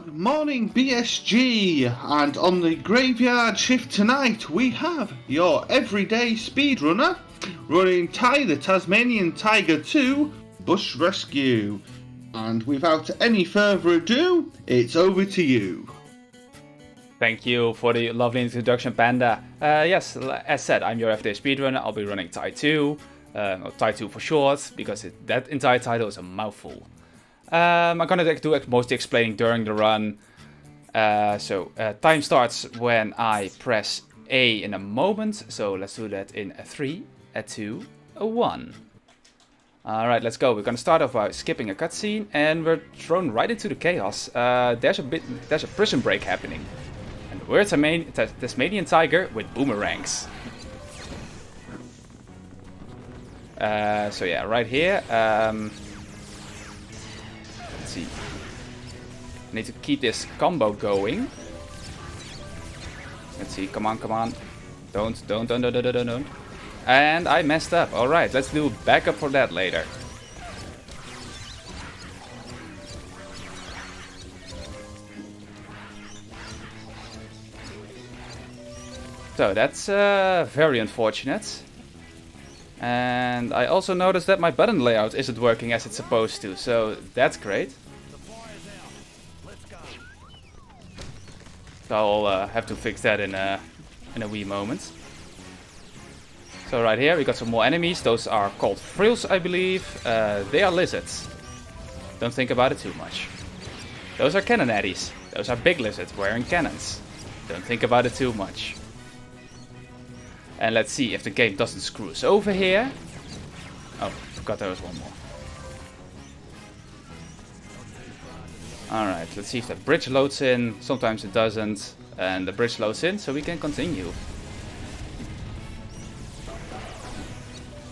Morning BSG, and on the graveyard shift tonight we have your everyday speedrunner running Ty the Tasmanian Tiger 2 Bush Rescue. And without any further ado, it's over to you. Thank you for the lovely introduction, Panda. Yes, as said, I'm your everyday speedrunner. I'll be running Ty 2, or Ty 2 for short, because that entire title is a mouthful. I'm gonna do mostly explaining during the run. Time starts when I press A in a moment. So let's do that in a 3, a 2, a 1. Alright, let's go. We're gonna start off by skipping a cutscene and we're thrown right into the chaos. There's a prison break happening. And we're a Tasmanian tiger with boomerangs. So yeah, right here. See. I need to keep this combo going. Let's see, come on. Don't. And I messed up. Alright, let's do backup for that later. So that's very unfortunate. And I also noticed that my button layout isn't working as it's supposed to, so that's great. So I'll have to fix that in a wee moment. So right here we got some more enemies. Those are called frills, I believe. They are lizards. Don't think about it too much. Those are cannon eddies. Those are big lizards wearing cannons. Don't think about it too much. And let's see if the game doesn't screw us over here. Oh, forgot there was one more. Alright, let's see if the bridge loads in. Sometimes it doesn't. And the bridge loads in, so we can continue.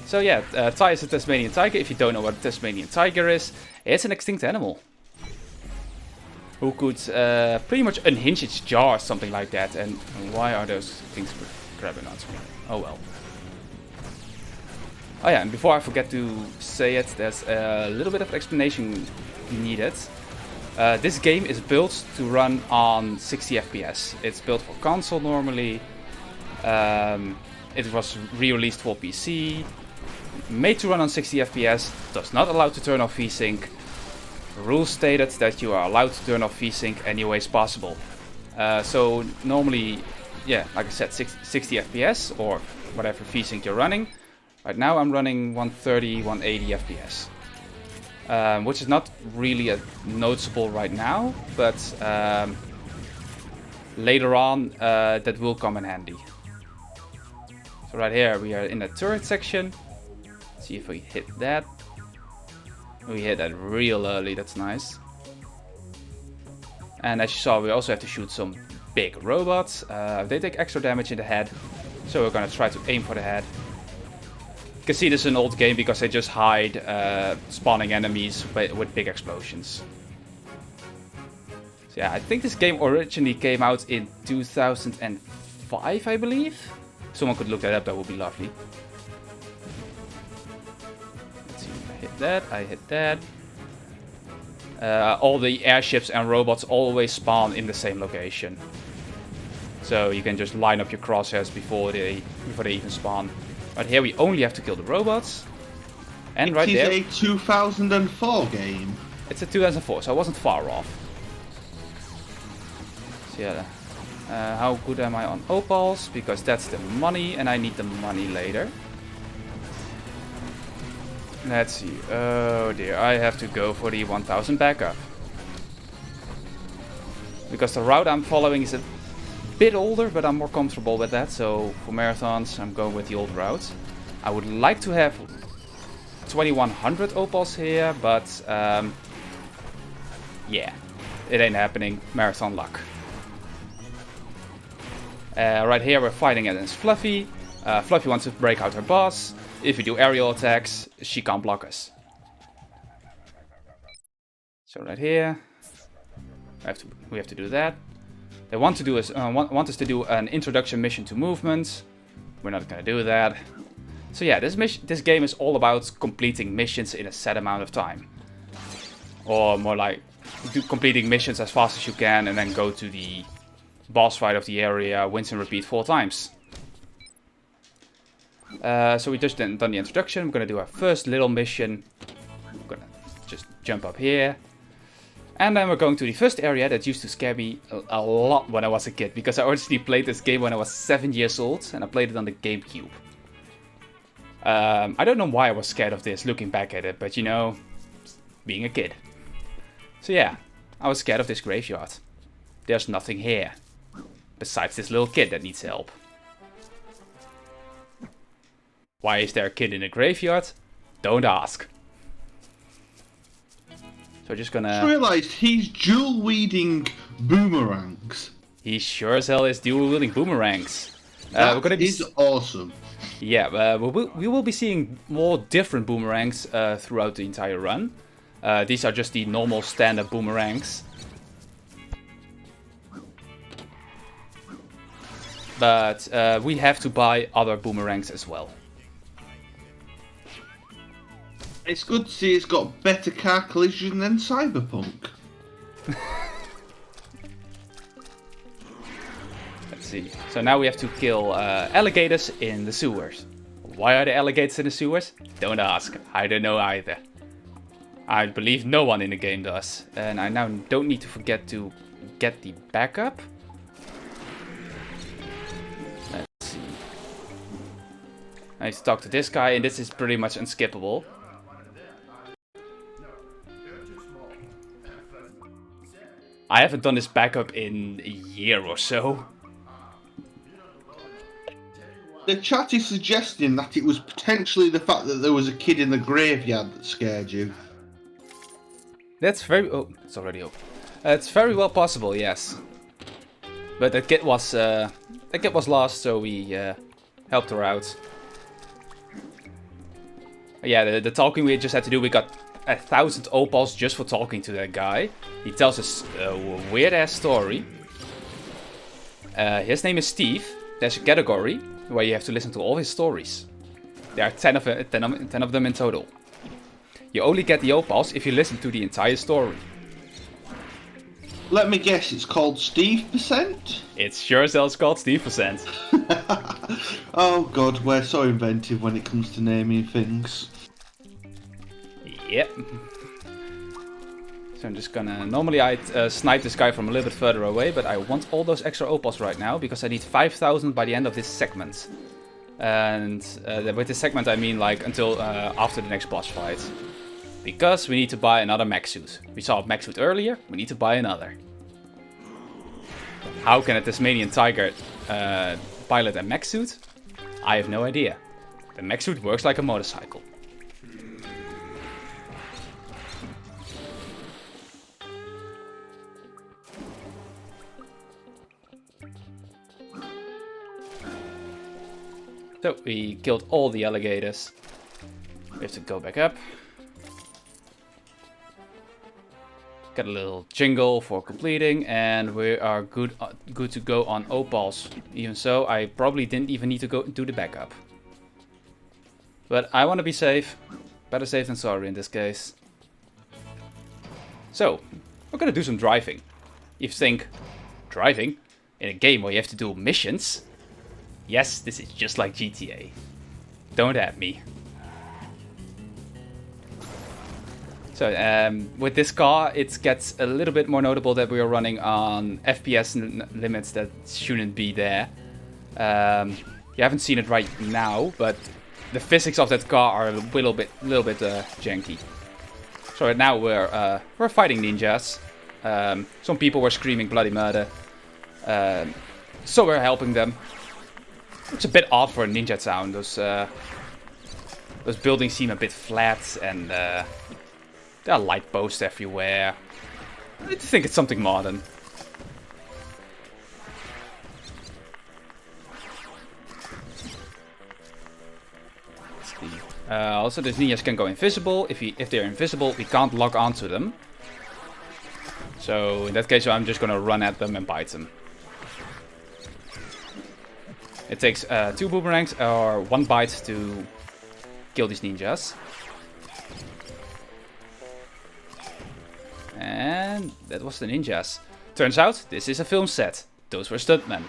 So yeah, Ty is a Tasmanian tiger. If you don't know what a Tasmanian tiger is, it's an extinct animal. Who could pretty much unhinge its jaw or something like that. And why are those things grabbing onto me? Oh well. Oh yeah, and before I forget to say it, there's a little bit of explanation needed. This game is built to run on 60 FPS. It's built for console normally. It was re-released for PC. Made to run on 60 FPS. Does not allow to turn off VSync. Rules stated that you are allowed to turn off VSync any ways possible. So normally, yeah, like I said, 60 FPS or whatever VSync you're running. Right now I'm running 130, 180 FPS. Which is not really noticeable right now, but later on that will come in handy. So right here we are in the turret section. Let's see if we hit that. We hit that real early, that's nice. And as you saw, we also have to shoot some big robots. They take extra damage in the head, so we're gonna try to aim for the head. You can see this is an old game because they just hide spawning enemies with big explosions. So yeah, I think this game originally came out in 2005, I believe. If someone could look that up, that would be lovely. Let's see, I hit that. All the airships and robots always spawn in the same location. So you can just line up your crosshairs before they even spawn. Right here we only have to kill the robots. And right there... It is a 2004 game. It's a 2004, so I wasn't far off. So yeah, how good am I on opals? Because that's the money and I need the money later. Let's see. Oh dear, I have to go for the 1000 backup. Because the route I'm following is a bit older, but I'm more comfortable with that. So for marathons, I'm going with the old route. I would like to have 2100 opals here, but yeah, it ain't happening. Marathon luck. Right here we're fighting against Fluffy. Fluffy wants to break out her boss. If we do aerial attacks, she can't block us. So right here, we have to do that. They want us to do an introduction mission to movement. We're not gonna do that. So yeah, this game is all about completing missions in a set amount of time. Or more like completing missions as fast as you can, and then go to the boss fight of the area, rinse and repeat 4 times. So we just done the introduction. We're going to do our first little mission. I'm going to just jump up here. And then we're going to the first area that used to scare me a lot when I was a kid. Because I originally played this game when I was 7 years old. And I played it on the GameCube. I don't know why I was scared of this looking back at it. But you know, being a kid. So yeah, I was scared of this graveyard. There's nothing here. Besides this little kid that needs help. Why is there a kid in a graveyard? Don't ask. So just gonna... I just realised he's dual-wielding boomerangs. He sure as hell is dual-wielding boomerangs. That is awesome. Yeah, we will be seeing more different boomerangs throughout the entire run. These are just the normal standard boomerangs. But we have to buy other boomerangs as well. It's good to see it's got better car collision than Cyberpunk. Let's see. So now we have to kill alligators in the sewers. Why are there alligators in the sewers? Don't ask. I don't know either. I believe no one in the game does. And I now don't need to forget to get the backup. Let's see. I need to talk to this guy, and this is pretty much unskippable. I haven't done this backup in a year or so. The chat is suggesting that it was potentially the fact that there was a kid in the graveyard that scared you. That's very... Oh, it's already open. It's very well possible, yes. But that kid was lost, so we helped her out. Yeah, the talking we just had to do, we got 1,000 opals just for talking to that guy. He tells us a weird-ass story. His name is Steve. There's a category where you have to listen to all his stories. There are 10 of them in total. You only get the opals if you listen to the entire story. Let me guess, it's called Steve%? It's sure as hell called Steve%. Oh god, we're so inventive when it comes to naming things. Yep. So I'm just gonna... Normally I'd snipe this guy from a little bit further away, but I want all those extra opals right now, because I need 5,000 by the end of this segment. And with this segment I mean like until after the next boss fight. Because we need to buy another mech suit. We saw a mech suit earlier, we need to buy another. How can a Tasmanian tiger pilot a mech suit? I have no idea. The mech suit works like a motorcycle. So we killed all the alligators. We have to go back up. Get a little jingle for completing, and we are good to go on opals. Even so, I probably didn't even need to go do the backup. But I want to be safe. Better safe than sorry in this case. So, we're gonna do some driving. You think, driving? In a game where you have to do missions? Yes, this is just like GTA. Don't at me. So, with this car, it gets a little bit more notable that we are running on FPS limits that shouldn't be there. You haven't seen it right now, but the physics of that car are a little bit janky. So right now we're fighting ninjas. Some people were screaming bloody murder. So we're helping them. It's a bit odd for a ninja town. Those buildings seem a bit flat, and there are light posts everywhere. I think it's something modern. Also, these ninjas can go invisible. If they're invisible, we can't lock onto them. So in that case, I'm just gonna run at them and bite them. It takes 2 boomerangs or 1 bite to kill these ninjas. And And that was the ninjas. Turns out, this is a film set. Those were stuntmen.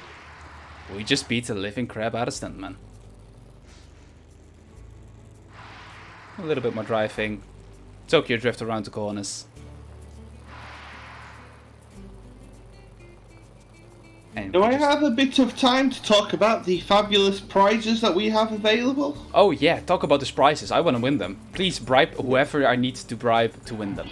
We just beat the living crap out of stuntmen. A little bit more driving. Tokyo drift around the corners. And do I have a bit of time to talk about the fabulous prizes that we have available? Oh yeah, talk about those prizes. I want to win them. Please bribe whoever I need to bribe to win them.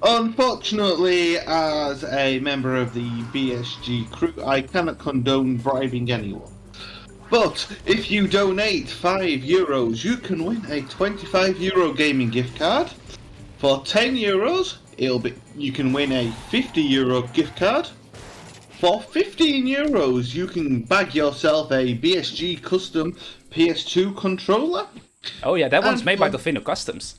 Unfortunately, as a member of the BSG crew, I cannot condone bribing anyone. But if you donate €5, you can win a €25 gaming gift card. For €10, you can win a €50 gift card. For €15, you can bag yourself a BSG custom PS2 controller. Oh yeah, that one's made by Delfino Customs.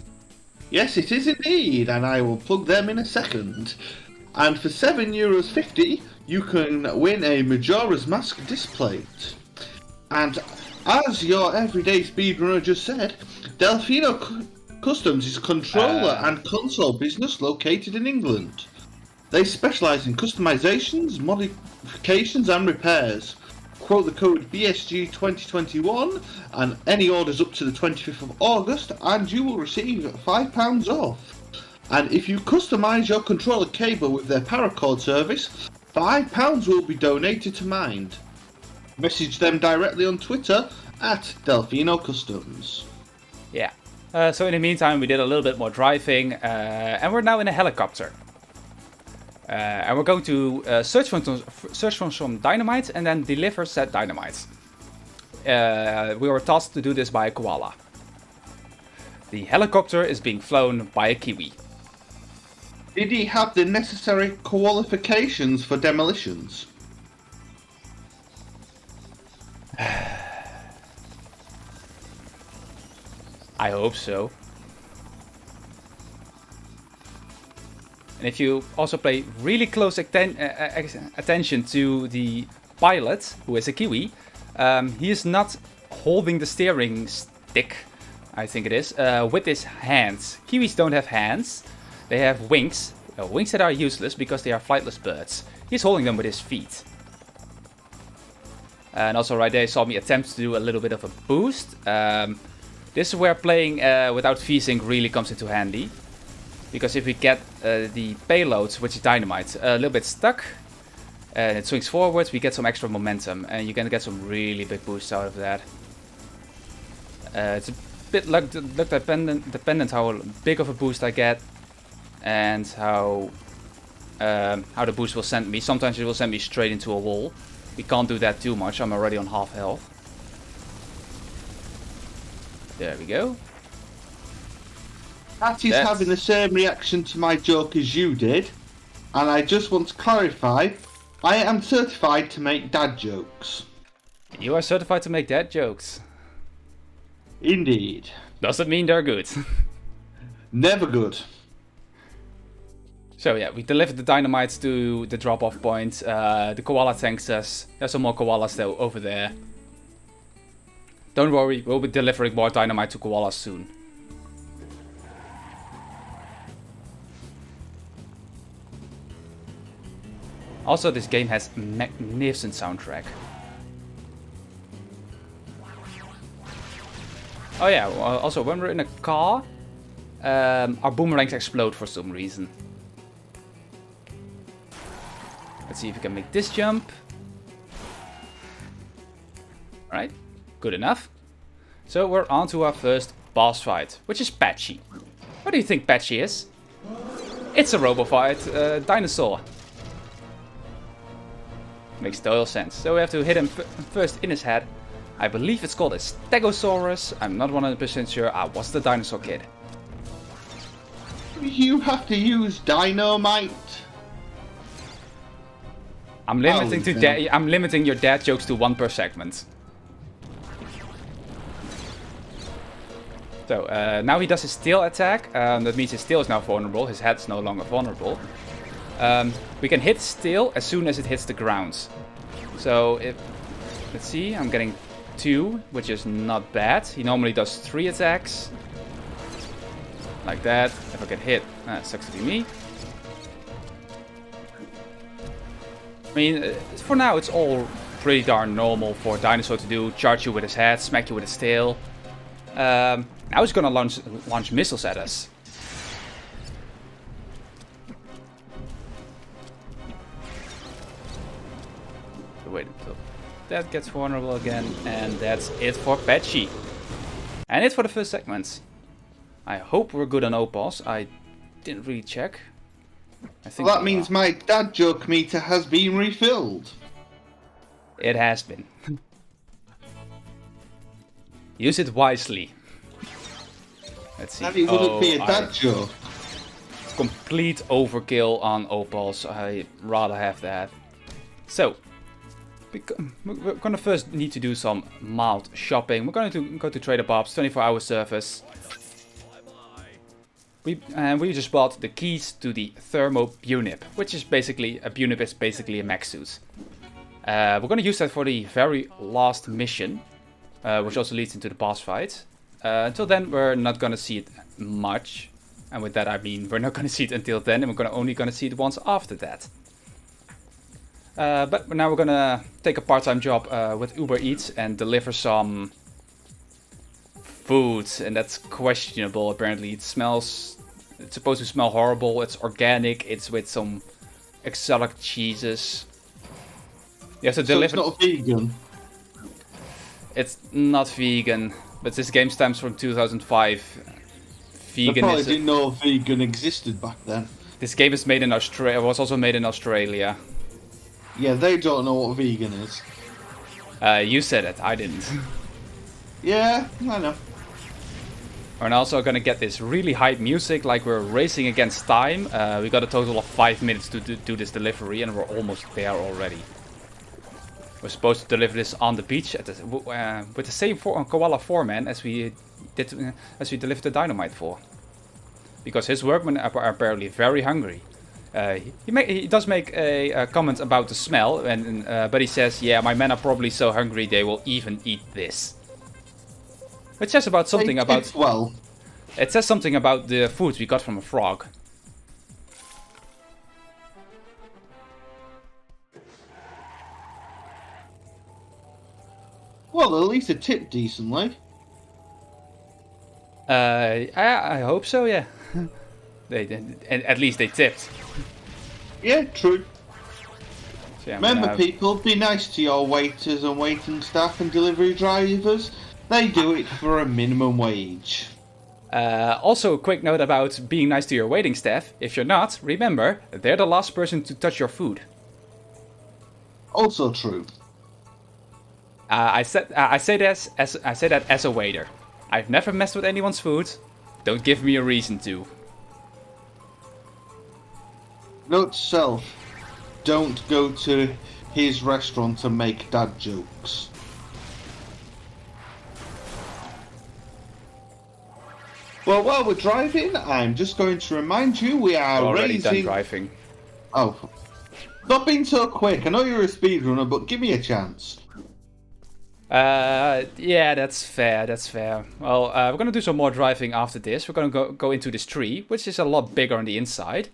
Yes, it is indeed, and I will plug them in a second. And for €7.50, you can win a Majora's Mask displate. And as your everyday speedrunner just said, Delfino Customs is a controller and console business located in England. They specialise in customizations, modifications and repairs. Quote the code BSG2021 and any orders up to the 25th of August and you will receive £5 off. And if you customise your controller cable with their paracord service, £5 will be donated to Mind. Message them directly on Twitter at Delfino Customs. Yeah. So in the meantime, we did a little bit more driving, and we're now in a helicopter. And we're going to search for some dynamite and then deliver said dynamite. We were tasked to do this by a koala. The helicopter is being flown by a kiwi. Did he have the necessary qualifications for demolitions? I hope so. And if you also pay really close attention to the pilot, who is a kiwi, he is not holding the steering stick, I think it is, with his hands. Kiwis don't have hands, they have wings. Wings that are useless because they are flightless birds. He's holding them with his feet. And also right there you saw me attempt to do a little bit of a boost. This is where playing without V-Sync really comes into handy. Because if we get the payloads, which is dynamite, a little bit stuck, and it swings forwards, we get some extra momentum. And you can get some really big boosts out of that. It's a bit luck dependent how big of a boost I get. And how the boost will send me. Sometimes it will send me straight into a wall. We can't do that too much, I'm already on half health. There we go. Patty's having the same reaction to my joke as you did. And I just want to clarify, I am certified to make dad jokes. You are certified to make dad jokes. Indeed. Doesn't mean they're good. Never good. So yeah, we delivered the dynamites to the drop-off point. The koala thanks us. There's some more koalas though over there. Don't worry, we'll be delivering more dynamite to koalas soon. Also, this game has a magnificent soundtrack. Oh yeah, also when we're in a car, our boomerangs explode for some reason. Let's see if we can make this jump. Alright, good enough. So we're on to our first boss fight, which is Patchy. What do you think Patchy is? It's a robofight dinosaur. Makes total sense. So we have to hit him first in his head. I believe it's called a Stegosaurus. I'm not 100% sure. I was the dinosaur kid. You have to use dynamite. I'm limiting your dad jokes to one per segment. So now he does his tail attack. That means his tail is now vulnerable. His head's no longer vulnerable. We can hit his tail as soon as it hits the ground. So if let's see, I'm getting 2, which is not bad. He normally does 3 attacks. Like that. If I get hit, sucks to be me. I mean, for now it's all pretty darn normal for a dinosaur to do. Charge you with his head, smack you with his tail. Now he's gonna launch missiles at us. Wait until that gets vulnerable again, and that's it for Patchy. And it for the first segment. I hope we're good on opals. I didn't really check. I think well, that means my dad joke meter has been refilled. It has been. Use it wisely. Let's see. And it wouldn't be a dad joke. Complete overkill on opals. I rather have that. So, we're gonna first need to do some mild shopping. We're going to go to Trader Bob's 24-hour service. We just bought the keys to the Thermo Bunip, which is basically a Bunip is basically a mech suit. We're gonna use that for the very last mission, which also leads into the boss fight. Until then, we're not gonna see it much, and with that I mean we're not gonna see it until then, and we're only gonna see it once after that. But now we're gonna take a part-time job with Uber Eats and deliver some food, and that's questionable apparently. It's supposed to smell horrible, it's organic, it's with some exotic cheeses. You have to deliver. So it's not vegan? It's not vegan, but this game stems from 2005. Vegan. I probably didn't know vegan existed back then. This game is made in Australia, was also made in Australia. Yeah, they don't know what vegan is. You said it, I didn't. Yeah, I know. We're also gonna get this really hype music, like we're racing against time. We got a total of 5 minutes to do this delivery, and we're almost there already. We're supposed to deliver this on the beach at with the same koala foreman as we delivered the dynamite for, because his workmen are apparently very hungry. He does make a comment about the smell, but he says, "Yeah, my men are probably so hungry they will even eat this." It says about something about. Well, it says something about the food we got from a frog. Well, at least it tipped decently. I hope so. Yeah, at least they tipped. Yeah, true. So yeah, Remember, people, be nice to your waiters and waiting staff and delivery drivers. They do it for a minimum wage. Also, a quick note about being nice to your waiting staff. If you're not, remember, they're the last person to touch your food. Also true. I say that as a waiter. I've never messed with anyone's food. Don't give me a reason to. Note to self: don't go to his restaurant and make dad jokes. Well, while we're driving, I'm just going to remind you we are already raising... done driving. Oh. Not being so quick. I know you're a speedrunner, but give me a chance. Yeah, that's fair, that's fair. Well, we're gonna do some more driving after this. We're gonna go into this tree, which is a lot bigger on the inside.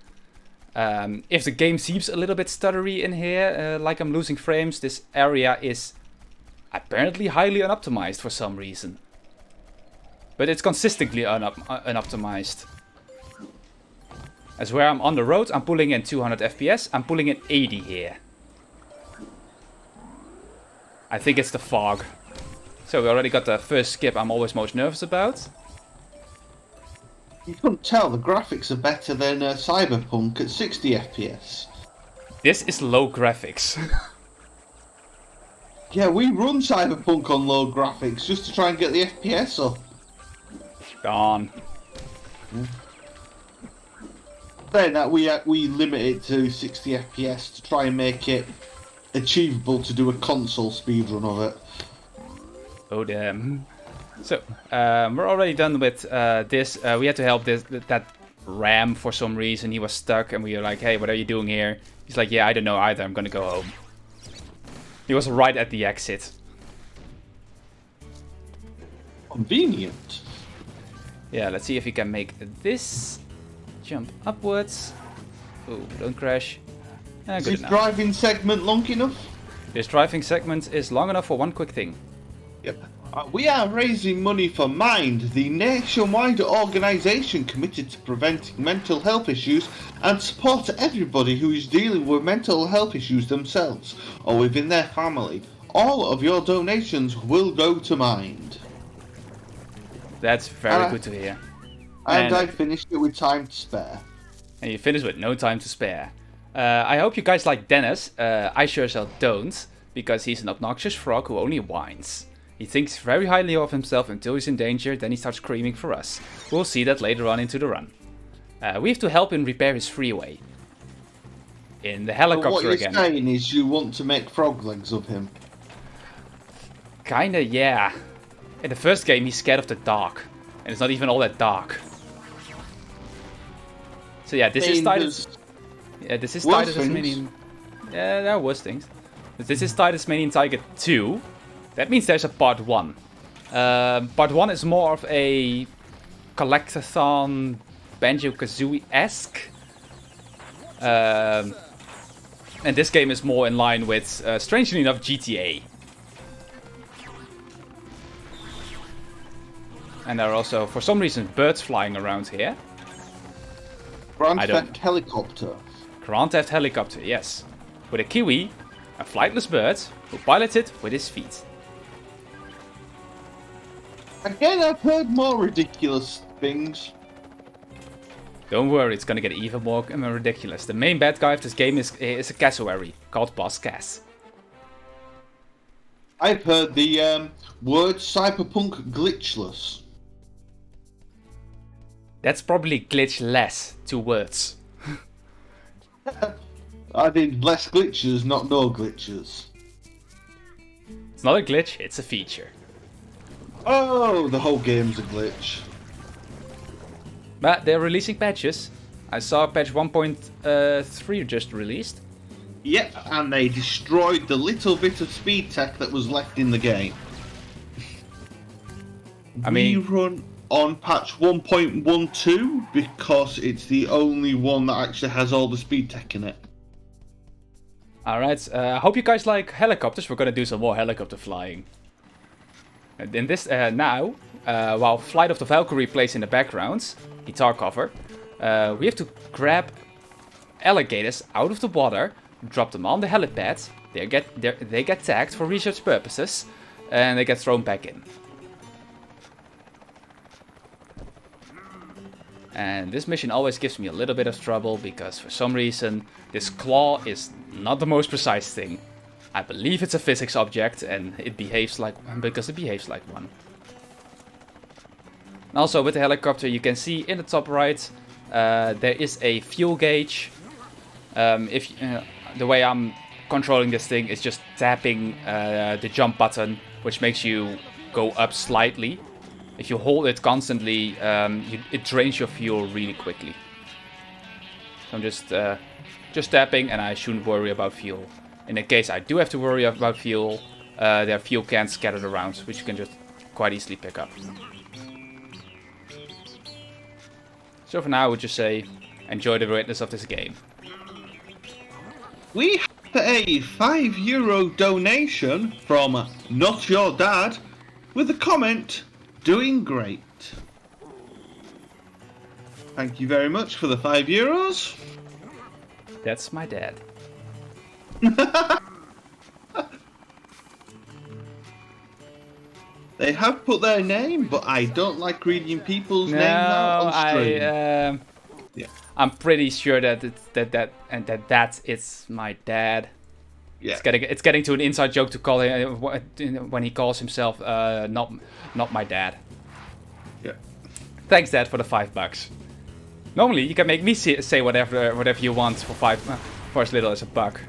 If the game seems a little bit stuttery in here, like I'm losing frames, this area is apparently highly unoptimized for some reason. But it's consistently unoptimized. As where I'm on the road, I'm pulling in 200 FPS, I'm pulling in 80 here. I think it's the fog. So we already got the first skip I'm always most nervous about. You couldn't tell, the graphics are better than Cyberpunk at 60 FPS. This is low graphics. Yeah, we run Cyberpunk on low graphics just to try and get the FPS up. Gone. Saying that, we limit it to 60 FPS to try and make it achievable to do a console speedrun of it. Oh damn. So, we're already done with this. We had to help that ram for some reason. He was stuck and we were like, hey, what are you doing here? He's like, yeah, I don't know either, I'm gonna go home. He was right at the exit. Convenient. Yeah, let's see if he can make this jump upwards. Oh, don't crash. Is Good this enough. driving segment long enough? This driving segment is long enough for one quick thing. Yep. We are raising money for Mind, the nationwide organisation committed to preventing mental health issues and support everybody who is dealing with mental health issues themselves or within their family. All of your donations will go to Mind. That's very good to hear. And I finished it with time to spare. And you finished with no time to spare. I hope you guys like Dennis. I sure as hell don't, because he's an obnoxious frog who only whines. He thinks very highly of himself until he's in danger, then he starts screaming for us. We'll see that later on into the run. We have to help him repair his freeway. In the helicopter again. What you're saying is you want to make frog legs of him. Kinda, yeah. In the first game he's scared of the dark. And it's not even all that dark. So yeah, this is Titus. Yeah, this is Titus Tasmanian. Yeah, there are worse things. But this is Titus Tasmanian Tiger 2. That means there's a part 1. Part 1 is more of a collectathon Banjo-Kazooie-esque. And this game is more in line with, strangely enough, GTA. And there are also, for some reason, birds flying around here. Grand Theft Helicopter. Grand Theft Helicopter, yes. With a kiwi, a flightless bird, who pilots it with his feet. Again, I've heard more ridiculous things. Don't worry, it's gonna get even more ridiculous. The main bad guy of this game is a cassowary called Boss Cass. I've heard the word cyberpunk glitchless. That's probably glitchless, 2 words. I mean, less glitches, not no glitches. It's not a glitch, it's a feature. Oh, the whole game's a glitch. But they're releasing patches. I saw patch 1.3 just released. Yep, and they destroyed the little bit of speed tech that was left in the game. We run on patch 1.12 because it's the only one that actually has all the speed tech in it. Alright, I hope you guys like helicopters. We're gonna do some more helicopter flying. And in this, now, while Flight of the Valkyrie plays in the background, guitar cover, we have to grab alligators out of the water, drop them on the helipad, they get tagged for research purposes, and they get thrown back in. And this mission always gives me a little bit of trouble because for some reason this claw is not the most precise thing. I believe it's a physics object and it behaves like one because it behaves like one. And also with the helicopter you can see in the top right there is a fuel gauge. The way I'm controlling this thing is just tapping the jump button, which makes you go up slightly. If you hold it constantly, it drains your fuel really quickly. So I'm just tapping, and I shouldn't worry about fuel. In the case I do have to worry about fuel, there are fuel cans scattered around, which you can just quite easily pick up. So for now, I would just say, enjoy the witness of this game. We have a €5 donation from Not Your Dad with a comment, doing great. Thank you very much for the €5. That's my dad. They have put their name, but I don't like reading people's names out on stream. Yeah. I'm pretty sure that it's my dad. Yeah. It's getting to an inside joke to call him when he calls himself not my dad. Yeah. Thanks, Dad, for the $5. Normally you can make me say whatever you want for as little as $1.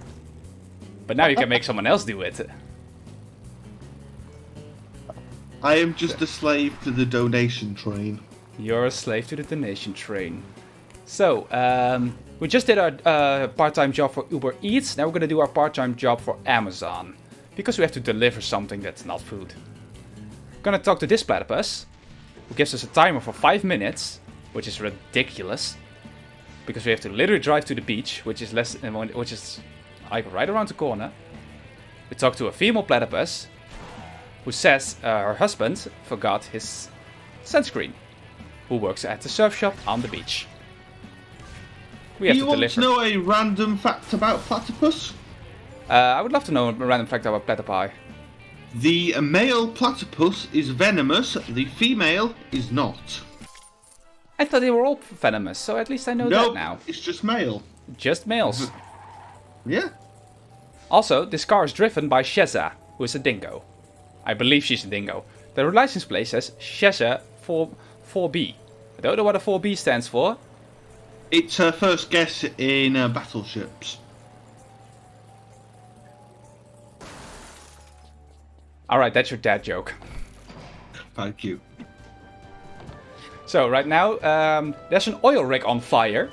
But now you can make someone else do it. I am just a slave to the donation train. You're a slave to the donation train. So, we just did our part-time job for Uber Eats. Now we're going to do our part-time job for Amazon. Because we have to deliver something that's not food. We're going to talk to this platypus, who gives us a timer for 5 minutes, which is ridiculous. because we have to literally drive to the beach, which is like right around the corner. We talk to a female platypus who says her husband forgot his sunscreen, who works at the surf shop on the beach. We have Do you to want deliver. to know a random fact about platypus? I would love to know a random fact about platypi. The male platypus is venomous, the female is not. I thought they were all venomous, so at least I know that now. It's just male. Just males. Yeah. Also, this car is driven by Sheza, who is a dingo. I believe she's a dingo. The license plate says Sheza 4B. I don't know what a 4B stands for. It's her first guess in battleships. Alright, that's your dad joke. Thank you. So, right now, there's an oil rig on fire.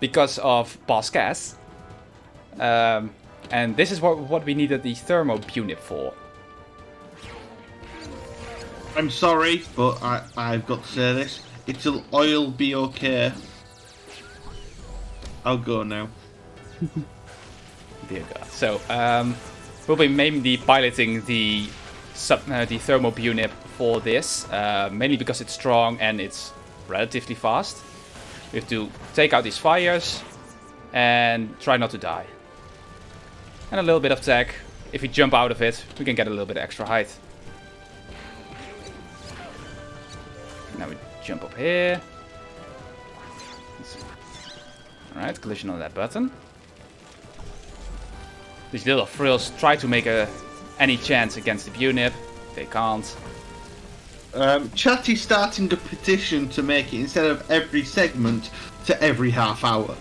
Because of boss gas. And this is what we needed the thermo unit for. I'm sorry, but I've got to say this. It'll oil be okay. I'll go now. Dear God. So, we'll be mainly piloting the thermo unit for this. Mainly because it's strong and it's relatively fast. We have to take out these fires and try not to die. And a little bit of tech. If we jump out of it, we can get a little bit extra height. Now we jump up here. Alright, collision on that button. These little frills try to make any chance against the BUNIP. They can't. Chatty's starting a petition to make it, instead of every segment, to every half hour.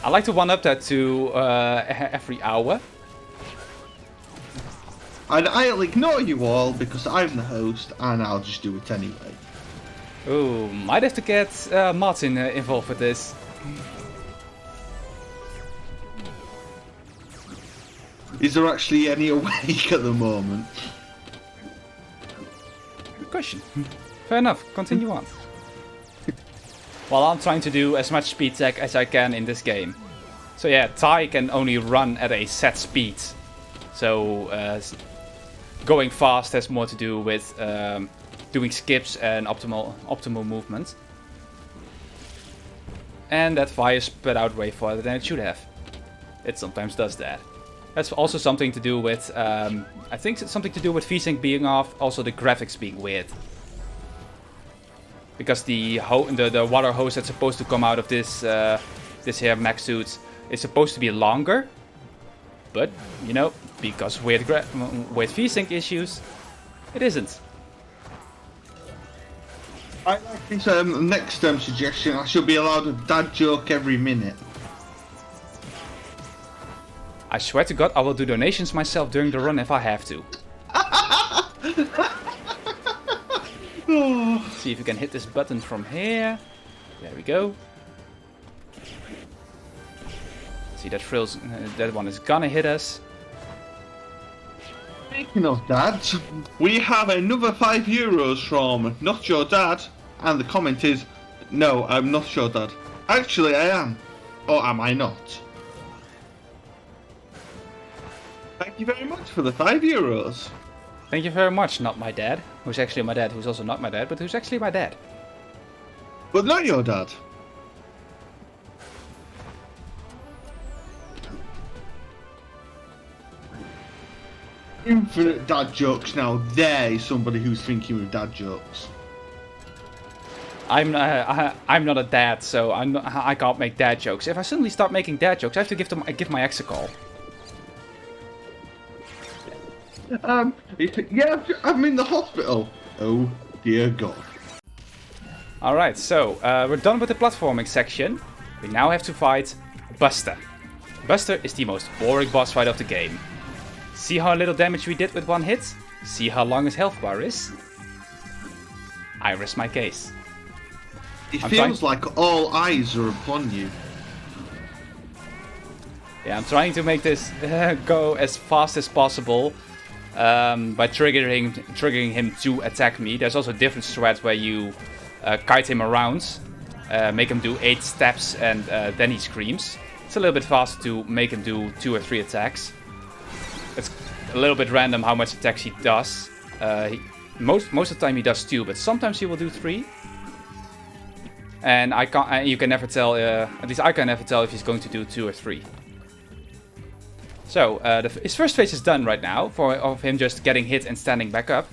I like to one-up that to every hour. And I'll ignore you all because I'm the host and I'll just do it anyway. Ooh, might have to get Martin involved with this. Is there actually any awake at the moment? Good question. Fair enough, continue on. While I'm trying to do as much speed tech as I can in this game. So yeah, Ty can only run at a set speed. So going fast has more to do with doing skips and optimal movement. And that fire spread out way farther than it should have. It sometimes does that. That's also something to do with, I think it's something to do with VSync being off, also the graphics being weird. Because the water hose that's supposed to come out of this here mech suit is supposed to be longer. But, you know, because weird VSync issues, it isn't. I like this next suggestion. I should be allowed a dad joke every minute. I swear to God, I will do donations myself during the run if I have to. See if we can hit this button from here. There we go. See that frills, that one is gonna hit us. Speaking of dads, we have another €5 from Not Your Dad, and the comment is, no, I'm not your dad. Actually, I am. Or am I not? Thank you very much for the €5. Thank you very much, not my dad. Who's actually my dad, who's also not my dad, but who's actually my dad. But not your dad. Infinite dad jokes now. There is somebody who's thinking of dad jokes. I'm not a dad, so I can't make dad jokes. If I suddenly start making dad jokes, I have to give my ex a call. Yeah, I'm in the hospital. Oh dear God. Alright, so we're done with the platforming section. We now have to fight Buster. Buster is the most boring boss fight of the game. See how little damage we did with one hit? See how long his health bar is? I rest my case. It feels like all eyes are upon you. Yeah, I'm trying to make this go as fast as possible. By triggering him to attack me. There's also different strats where you kite him around make him do 8 steps, and then he screams. It's a little bit faster to make him do 2 or 3 attacks. It's a little bit random how much attacks he does. Most of the time he does 2, but sometimes he will do 3. And you can never tell, at least I can never tell if he's going to do 2 or 3. So, his first phase is done right now, of him just getting hit and standing back up.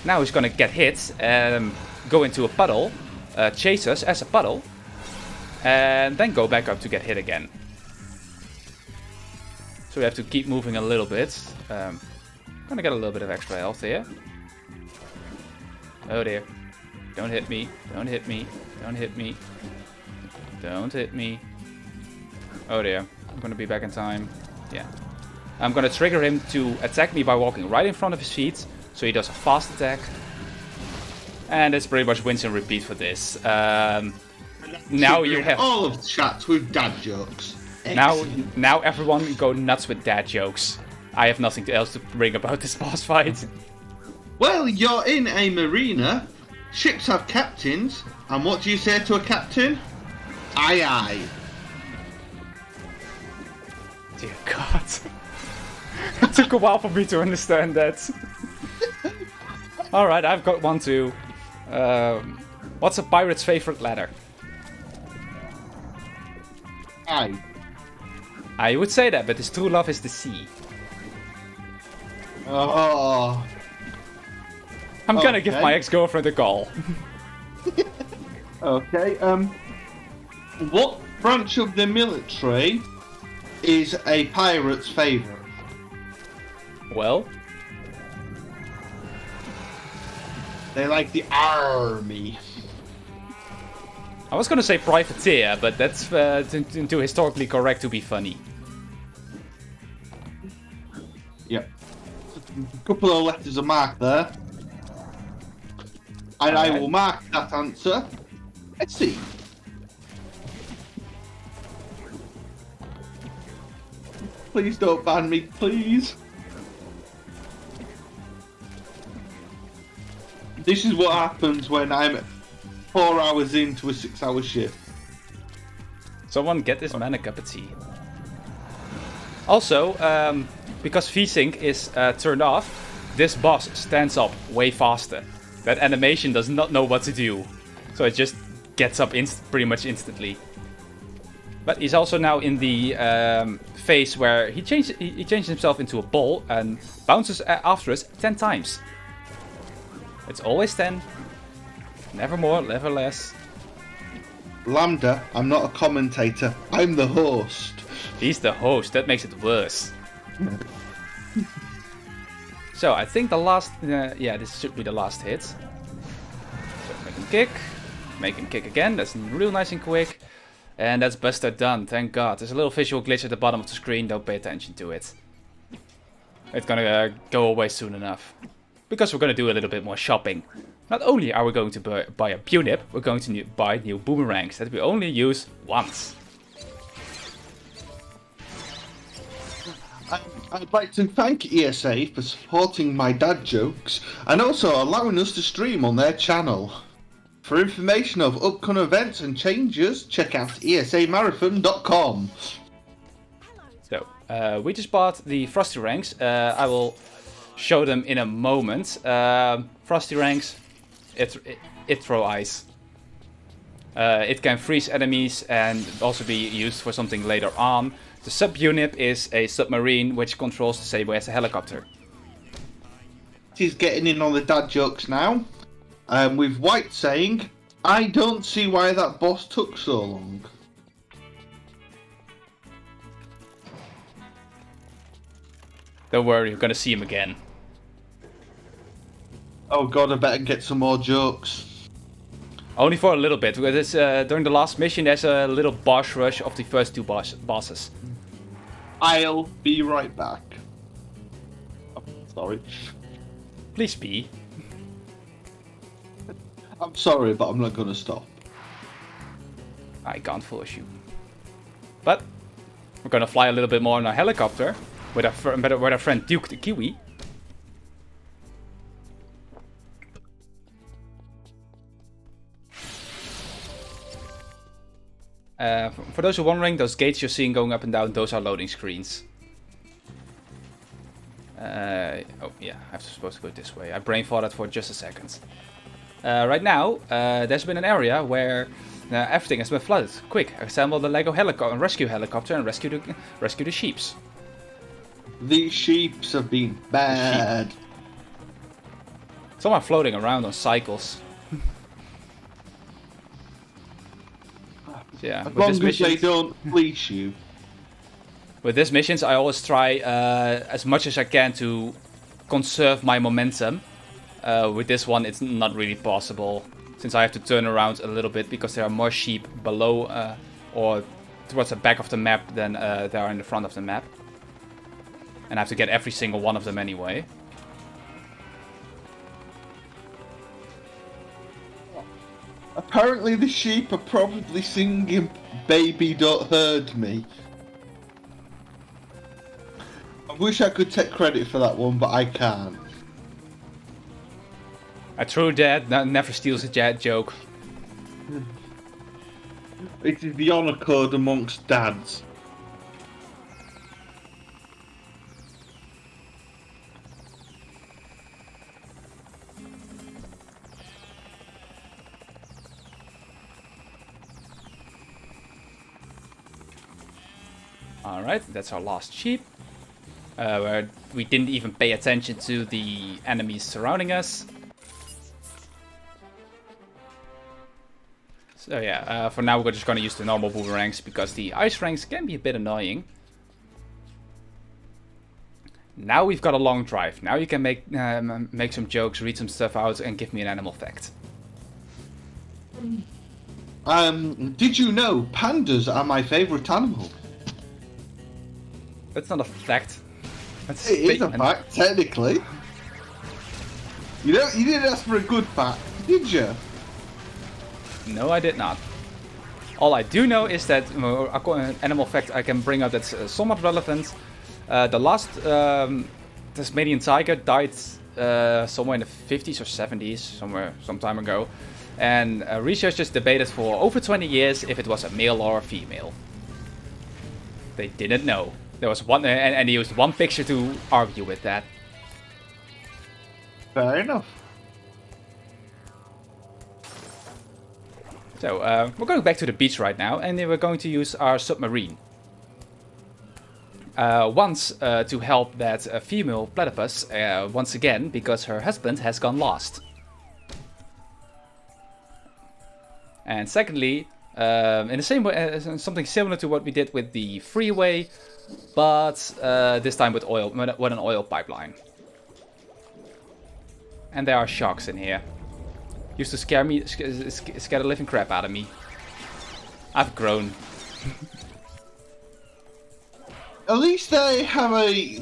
Now he's gonna get hit, go into a puddle, chase us as a puddle, and then go back up to get hit again. So we have to keep moving a little bit. Gonna get a little bit of extra health here. Oh dear. Don't hit me, don't hit me, don't hit me. Don't hit me. Oh dear, I'm gonna be back in time. Yeah. I'm gonna trigger him to attack me by walking right in front of his feet, so he does a fast attack. And it's pretty much rinse and repeat for this. Now you have all of the chats with dad jokes. Now everyone go nuts with dad jokes. I have nothing else to bring about this boss fight. Well, you're in a marina. Ships have captains, and what do you say to a captain? Aye aye. Dear God. It took a while for me to understand that. Alright, I've got one too. What's a pirate's favorite letter? I. I would say that, but his true love is the sea. Oh. I'm gonna give my ex-girlfriend a call. Okay, what branch of the military is a pirate's favourite? Well? They like the army. I was gonna say privateer, but that's too historically correct to be funny. Yep. A couple of letters of mark there. And I will mark that answer. Let's see. Please don't ban me, please. This is what happens when I'm 4 hours into a 6-hour shift. Someone get this man a cup of tea. Also, because VSync is turned off, this boss stands up way faster. That animation does not know what to do. So it just gets up pretty much instantly. But he's also now in the phase where he changes himself into a ball and bounces after us 10 times. It's always 10. Never more, never less. Lambda, I'm not a commentator. I'm the host. He's the host. That makes it worse. So, I think the last... yeah, this should be the last hit. So, make him kick. Make him kick again. That's real nice and quick. And that's Buster done, thank God. There's a little visual glitch at the bottom of the screen. Don't pay attention to it. It's gonna go away soon enough. Because we're gonna do a little bit more shopping. Not only are we going to buy a Punip, we're going to buy new boomerangs that we only use once. I'd like to thank ESA for supporting my dad jokes and also allowing us to stream on their channel. For information of upcoming events and changes, check out esamarathon.com. So, we just bought the Frosty ranks. I will show them in a moment. Frosty ranks, it throw ice. It can freeze enemies and also be used for something later on. The sub-unit is a submarine which controls the same way as a helicopter. He's getting in on the dad jokes now. With White saying, I don't see why that boss took so long. Don't worry, you're gonna see him again. Oh god, I better get some more jokes. Only for a little bit, because during the last mission there's a little boss rush of the first 2 bosses. I'll be right back. Oh, sorry. Please be. I'm sorry, but I'm not gonna stop. I can't force you. But we're gonna fly a little bit more in a helicopter with our friend Duke the Kiwi. For those who are wondering, those gates you're seeing going up and down, those are loading screens. Oh yeah, I'm supposed to go this way. I brain thought that for just a second. Right now, there's been an area where everything has been flooded. Quick, assemble the Lego helicopter, rescue helicopter, and rescue the sheeps. These sheeps have been bad. Some are floating around on cycles. So yeah, as long as they don't fleece you. With these missions, I always try as much as I can to conserve my momentum. With this one, it's not really possible, since I have to turn around a little bit because there are more sheep below or towards the back of the map than there are in the front of the map. And I have to get every single one of them anyway. Apparently the sheep are probably singing "Baby Don't Hurt Me." I wish I could take credit for that one, but I can't. A true dad never steals a dad joke. It is the honour code amongst dads. Alright, that's our last sheep. Where we didn't even pay attention to the enemies surrounding us. So yeah, for now we're just gonna use the normal boomerangs because the ice ranks can be a bit annoying. Now we've got a long drive. Now you can make some jokes, read some stuff out, and give me an animal fact. Did you know pandas are my favourite animal? That's not a fact. That's It is a fact, technically. You didn't ask for a good fact, did you? No, I did not. All I do know is that animal fact I can bring up that's somewhat relevant. The last Tasmanian tiger died somewhere in the 50s or 70s, some time ago. And researchers debated for over 20 years if it was a male or a female. They didn't know. There was one, and they used one picture to argue with that. Fair enough. So, we're going back to the beach right now, and we're going to use our submarine. Once to help that female platypus, once again, because her husband has gone lost. And secondly, in the same way, something similar to what we did with the freeway, but this time with an oil pipeline. And there are sharks in here. Used to scare the living crap out of me. I've grown. At least they have a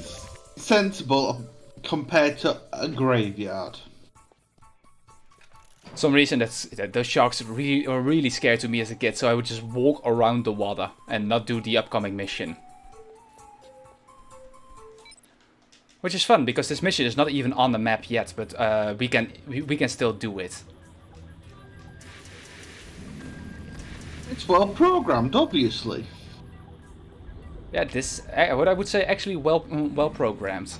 sensible compared to a graveyard. For some reason those sharks were really scary to me as a kid, so I would just walk around the water and not do the upcoming mission. Which is fun because this mission is not even on the map yet, but we can still do it. It's well programmed, obviously. Yeah, this what I would say actually well programmed.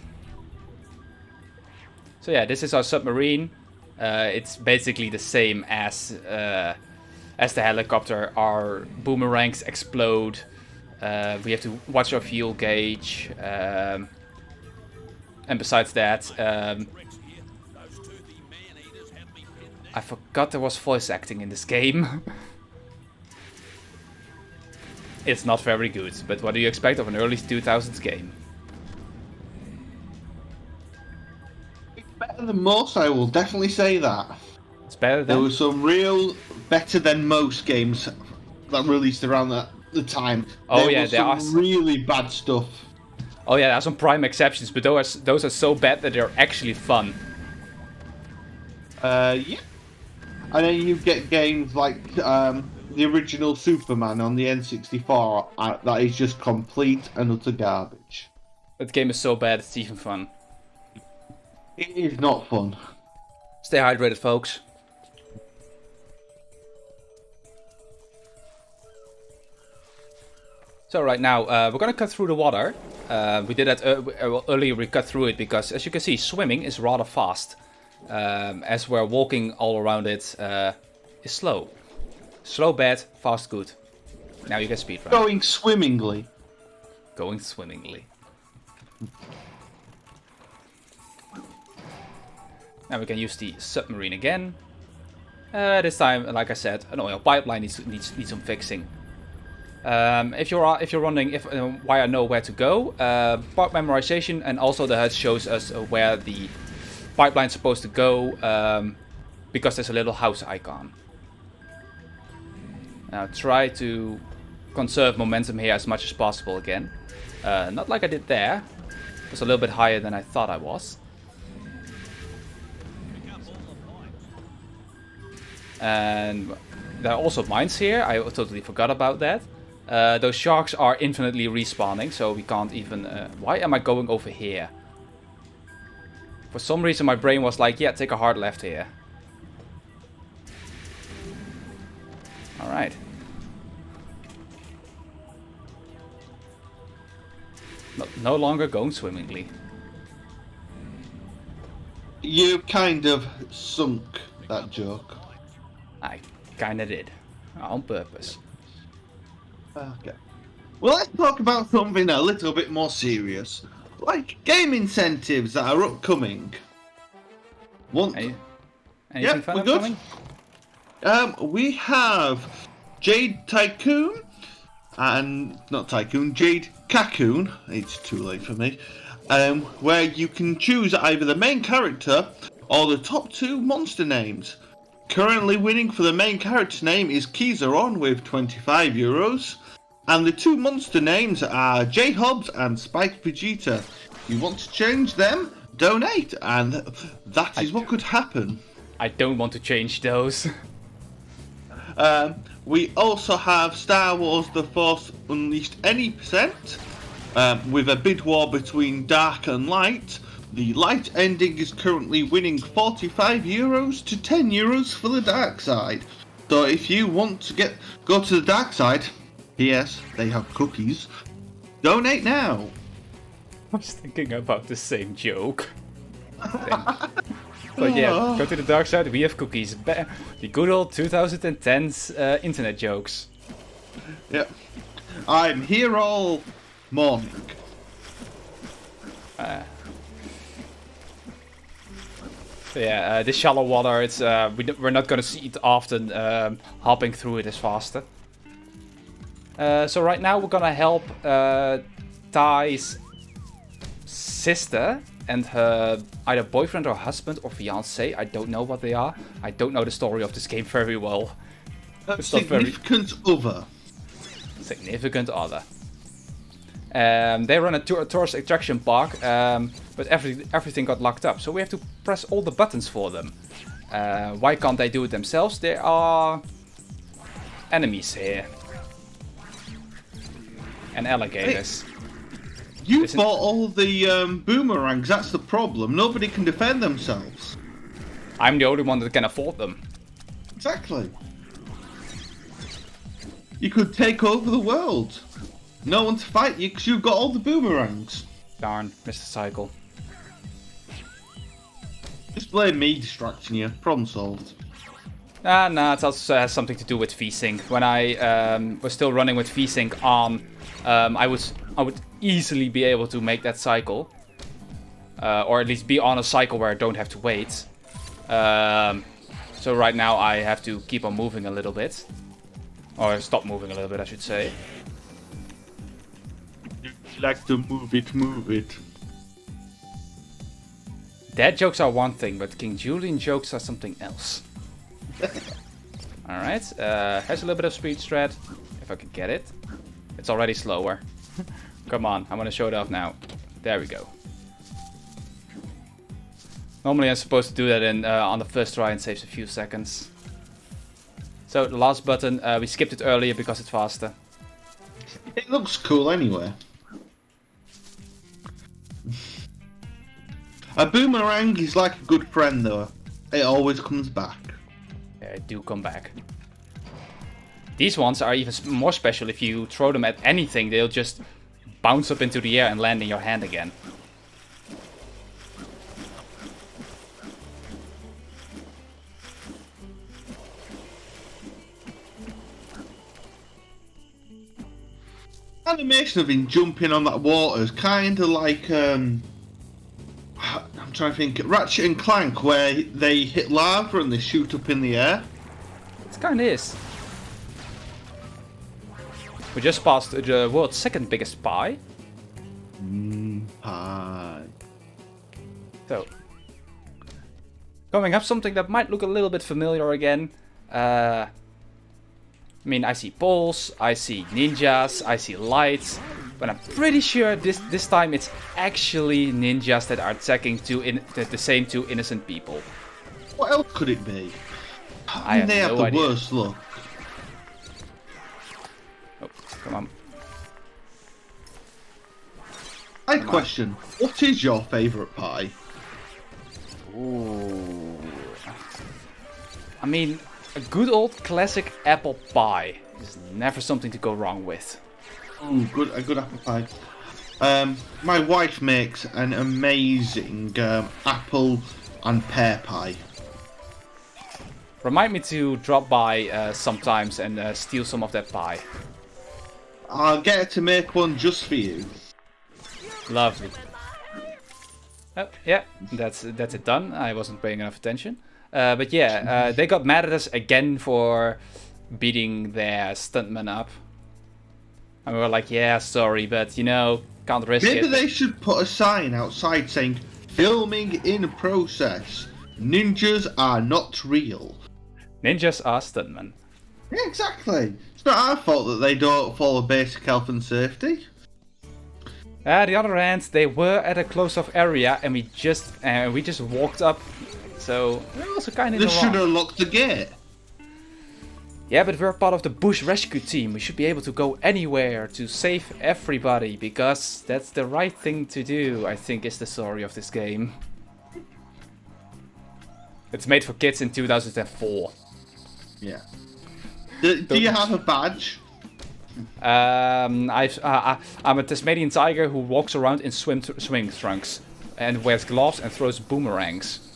So yeah, this is our submarine. It's basically the same as the helicopter. Our boomerangs explode. We have to watch our fuel gauge. And besides that, I forgot there was voice acting in this game. It's not very good, but what do you expect of an early 2000s game? It's better than most, I will definitely say that. It's better than... There were some real better than most games that released around the time. Oh yeah, there are some really bad stuff. Oh yeah, there are some prime exceptions, but those are so bad that they're actually fun. Yeah. And then you get games like the original Superman on the N64 that is just complete and utter garbage. That game is so bad, it's even fun. It is not fun. Stay hydrated, folks. So right now, we're gonna cut through the water. We did that earlier, we cut through it because, as you can see, swimming is rather fast. As we're walking all around it, is slow. Slow bad, fast good. Now you can speedrun. Going swimmingly. Going swimmingly. Now we can use the submarine again. This time, like I said, an oil pipeline needs some fixing. If you're wondering why I know where to go, part memorization, and also the HUD shows us where the pipeline's supposed to go, because there's a little house icon. Now try to conserve momentum here as much as possible again. Not like I did there. It was a little bit higher than I thought I was. And there are also mines here. I totally forgot about that. Those sharks are infinitely respawning, so we can't even... why am I going over here? For some reason my brain was like, yeah, take a hard left here. Alright. No longer going swimmingly. You kind of sunk that joke. I kinda did. On purpose. Okay. Well, let's talk about something a little bit more serious. Like game incentives that are upcoming. Anything fun we're upcoming? Good. We have Jade Tycoon and not Tycoon, Jade Cocoon. It's too late for me. Where you can choose either the main character or the top 2 monster names. Currently winning for the main character's name is Keyzeron with €25. And the 2 monster names are J Hobbs and Spike Vegeta. If you want to change them, donate, and that is what could happen. I don't want to change those. We also have Star Wars The Force Unleashed any percent, with a bid war between dark and light. The light ending is currently winning €45 to €10 for the dark side. So if you want to go to the dark side, yes, they have cookies, donate now. I was thinking about the same joke. But yeah, go to the dark side, we have cookies. The good old 2010s internet jokes. Yep. I'm here all morning. Yeah, this shallow water, it's we're not gonna see it often. Hopping through it is faster. So right now we're gonna help Ty's sister and her either boyfriend or husband or fiance. I don't know what they are. I don't know the story of this game very well. Significant other. Significant other. They run a tourist attraction park, but everything got locked up, so we have to press all the buttons for them. Why can't they do it themselves? There are enemies here. And alligators. Hey, you bought all the boomerangs, that's the problem. Nobody can defend themselves. I'm the only one that can afford them. Exactly. You could take over the world. No one to fight you because you've got all the boomerangs. Darn, Mr. Cycle. Just blame me distracting you. Problem solved. Nah, it also has something to do with VSync. When I was still running with VSync on, I would easily be able to make that cycle. Or at least be on a cycle where I don't have to wait. So right now I have to keep on moving a little bit. Or stop moving a little bit, I should say. You like to move it. Dad jokes are one thing, but King Julian jokes are something else. Alright, has a little bit of speed strat, if I can get it. It's already slower. Come on, I'm gonna show it off now. There we go. Normally I'm supposed to do that on the first try and saves a few seconds. So the last button, we skipped it earlier because it's faster. It looks cool anyway. A boomerang is like a good friend though. It always comes back. Yeah, do come back. These ones are even more special. If you throw them at anything, they'll just bounce up into the air and land in your hand again. Animation of him jumping on that water is kind of like I'm trying to think, Ratchet and Clank, where they hit lava and they shoot up in the air. It kind of is. We just passed the world's second biggest pie. Pie. So, coming up, something that might look a little bit familiar again. I mean, I see poles, I see ninjas, I see lights, but I'm pretty sure this time it's actually ninjas that are attacking the same two innocent people. What else could it be? I have they have no the idea. worst luck. Oh, come on. I had a question. What is your favourite pie? Ooh. I mean, a good old classic apple pie is never something to go wrong with. A good apple pie. My wife makes an amazing apple and pear pie. Remind me to drop by sometimes and steal some of that pie. I'll get her to make one just for you. Lovely. Oh, yeah, that's it done. I wasn't paying enough attention. But yeah, they got mad at us again for beating their stuntman up. And we were like, yeah, sorry, but you know, can't risk it. Maybe they should put a sign outside saying, filming in process. Ninjas are not real. Ninjas are stuntmen. Yeah, exactly. It's not our fault that they don't follow basic health and safety. On the other hand, they were at a close-off area and we just walked up. So, we're also kind of They in the should wrong. have locked the gate. Yeah, but we're part of the bush rescue team. We should be able to go anywhere to save everybody, because that's the right thing to do, I think, is the story of this game. It's made for kids in 2004. Yeah. Do you have a badge? I'm a Tasmanian tiger who walks around in swimming trunks and wears gloves and throws boomerangs.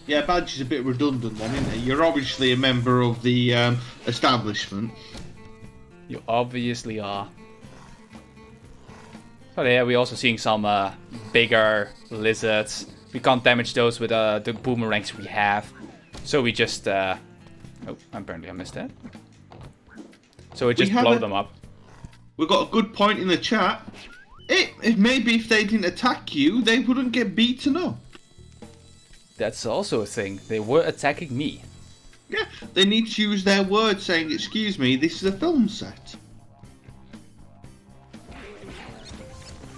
Yeah, badge is a bit redundant then, isn't it? You're obviously a member of the establishment. You obviously are. But yeah, we're also seeing some bigger lizards. We can't damage those with the boomerangs we have. So we just... oh, apparently I missed that. So we just blow them up. We've got a good point in the chat. Maybe if they didn't attack you, they wouldn't get beaten up. That's also a thing. They were attacking me. Yeah, they need to use their words saying, excuse me, this is a film set.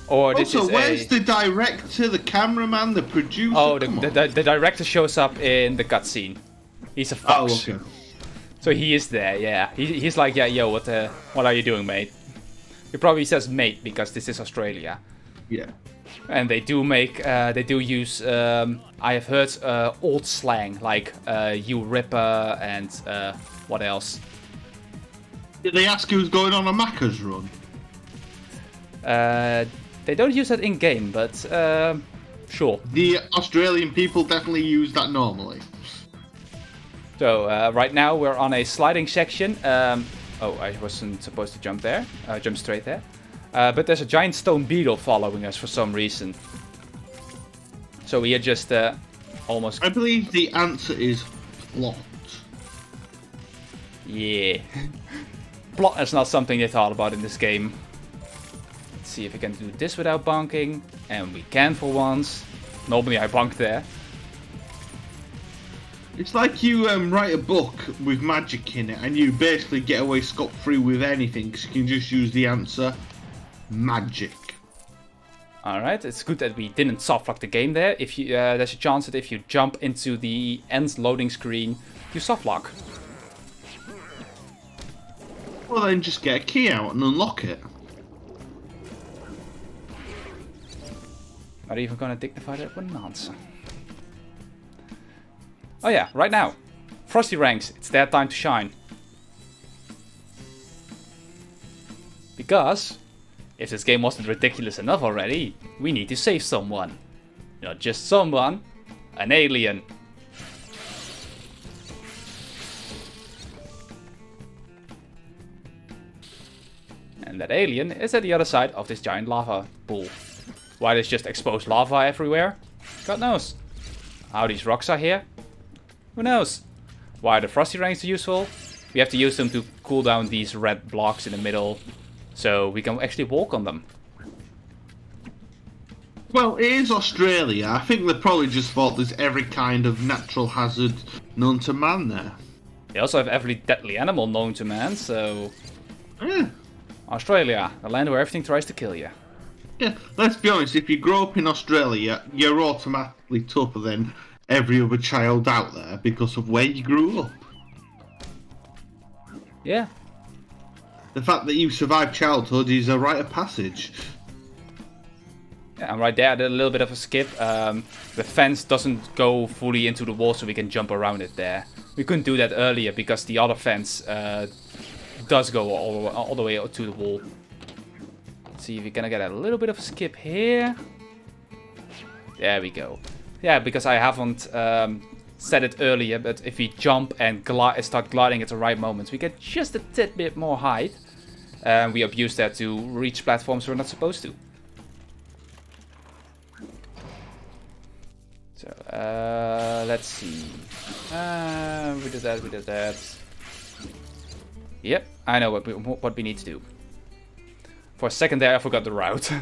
Or this also, is where's the director, the cameraman, the producer? Oh, the director shows up in the cutscene. He's a fox. Oh, okay. So he is there, yeah. He's like, yeah, yo, what are you doing, mate? He probably says mate because this is Australia. Yeah. And they do use, I have heard old slang, like you ripper and what else? Did they ask who's going on a Macca's run? They don't use that in-game, but sure. The Australian people definitely use that normally. So right now we're on a sliding section. Oh, I wasn't supposed to jump there. Jump straight there. But there's a giant stone beetle following us for some reason. So we are just almost... I believe the answer is plot. Yeah. Plot is not something they thought about in this game. Let's see if we can do this without bonking. And we can for once. Normally I bonk there. It's like you write a book with magic in it and you basically get away scot-free with anything because you can just use the answer magic. Alright, it's good that we didn't softlock the game there. If you, there's a chance that if you jump into the end loading screen, you softlock. Well then just get a key out and unlock it. Not even gonna dignify that with an answer. Oh yeah, right now. Frosty ranks, it's their time to shine. Because if this game wasn't ridiculous enough already, we need to save someone. Not just someone, an alien. And that alien is at the other side of this giant lava pool. Why there's just exposed lava everywhere? God knows. How these rocks are here? Who knows? Why are the frosty ranks useful? We have to use them to cool down these red blocks in the middle, so we can actually walk on them. Well, it is Australia. I think they probably just thought there's every kind of natural hazard known to man there. They also have every deadly animal known to man, so... Yeah. Australia, the land where everything tries to kill you. Yeah, let's be honest, if you grow up in Australia, you're automatically tougher than every other child out there because of where you grew up. Yeah. The fact that you survived childhood is a rite of passage. Yeah, and right there I did a little bit of a skip. The fence doesn't go fully into the wall, so we can jump around it there. We couldn't do that earlier because the other fence does go all the way to the wall. Let's see if we're gonna get a little bit of a skip here. There we go. Yeah, because I haven't said it earlier, but if we jump and start gliding at the right moment, we get just a tad bit more height. And we abuse that to reach platforms we're not supposed to. So, let's see. We did that. Yep, I know what we need to do. For a second there, I forgot the route.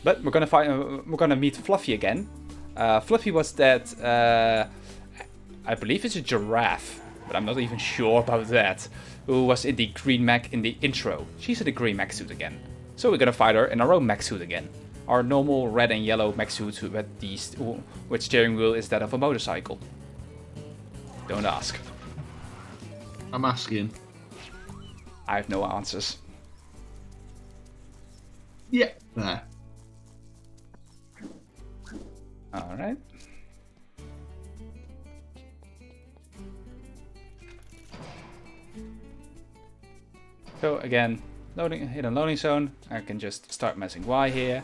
But we're gonna meet Fluffy again. Fluffy was that I believe it's a giraffe, but I'm not even sure about that. Who was in the green mech in the intro? She's in the green mech suit again. So we're gonna fight her in our own mech suit again. Our normal red and yellow mech suit with steering wheel is that of a motorcycle. Don't ask. I'm asking. I have no answers. Yeah, there. Alright. So again, hit a loading zone. I can just start messing Y here.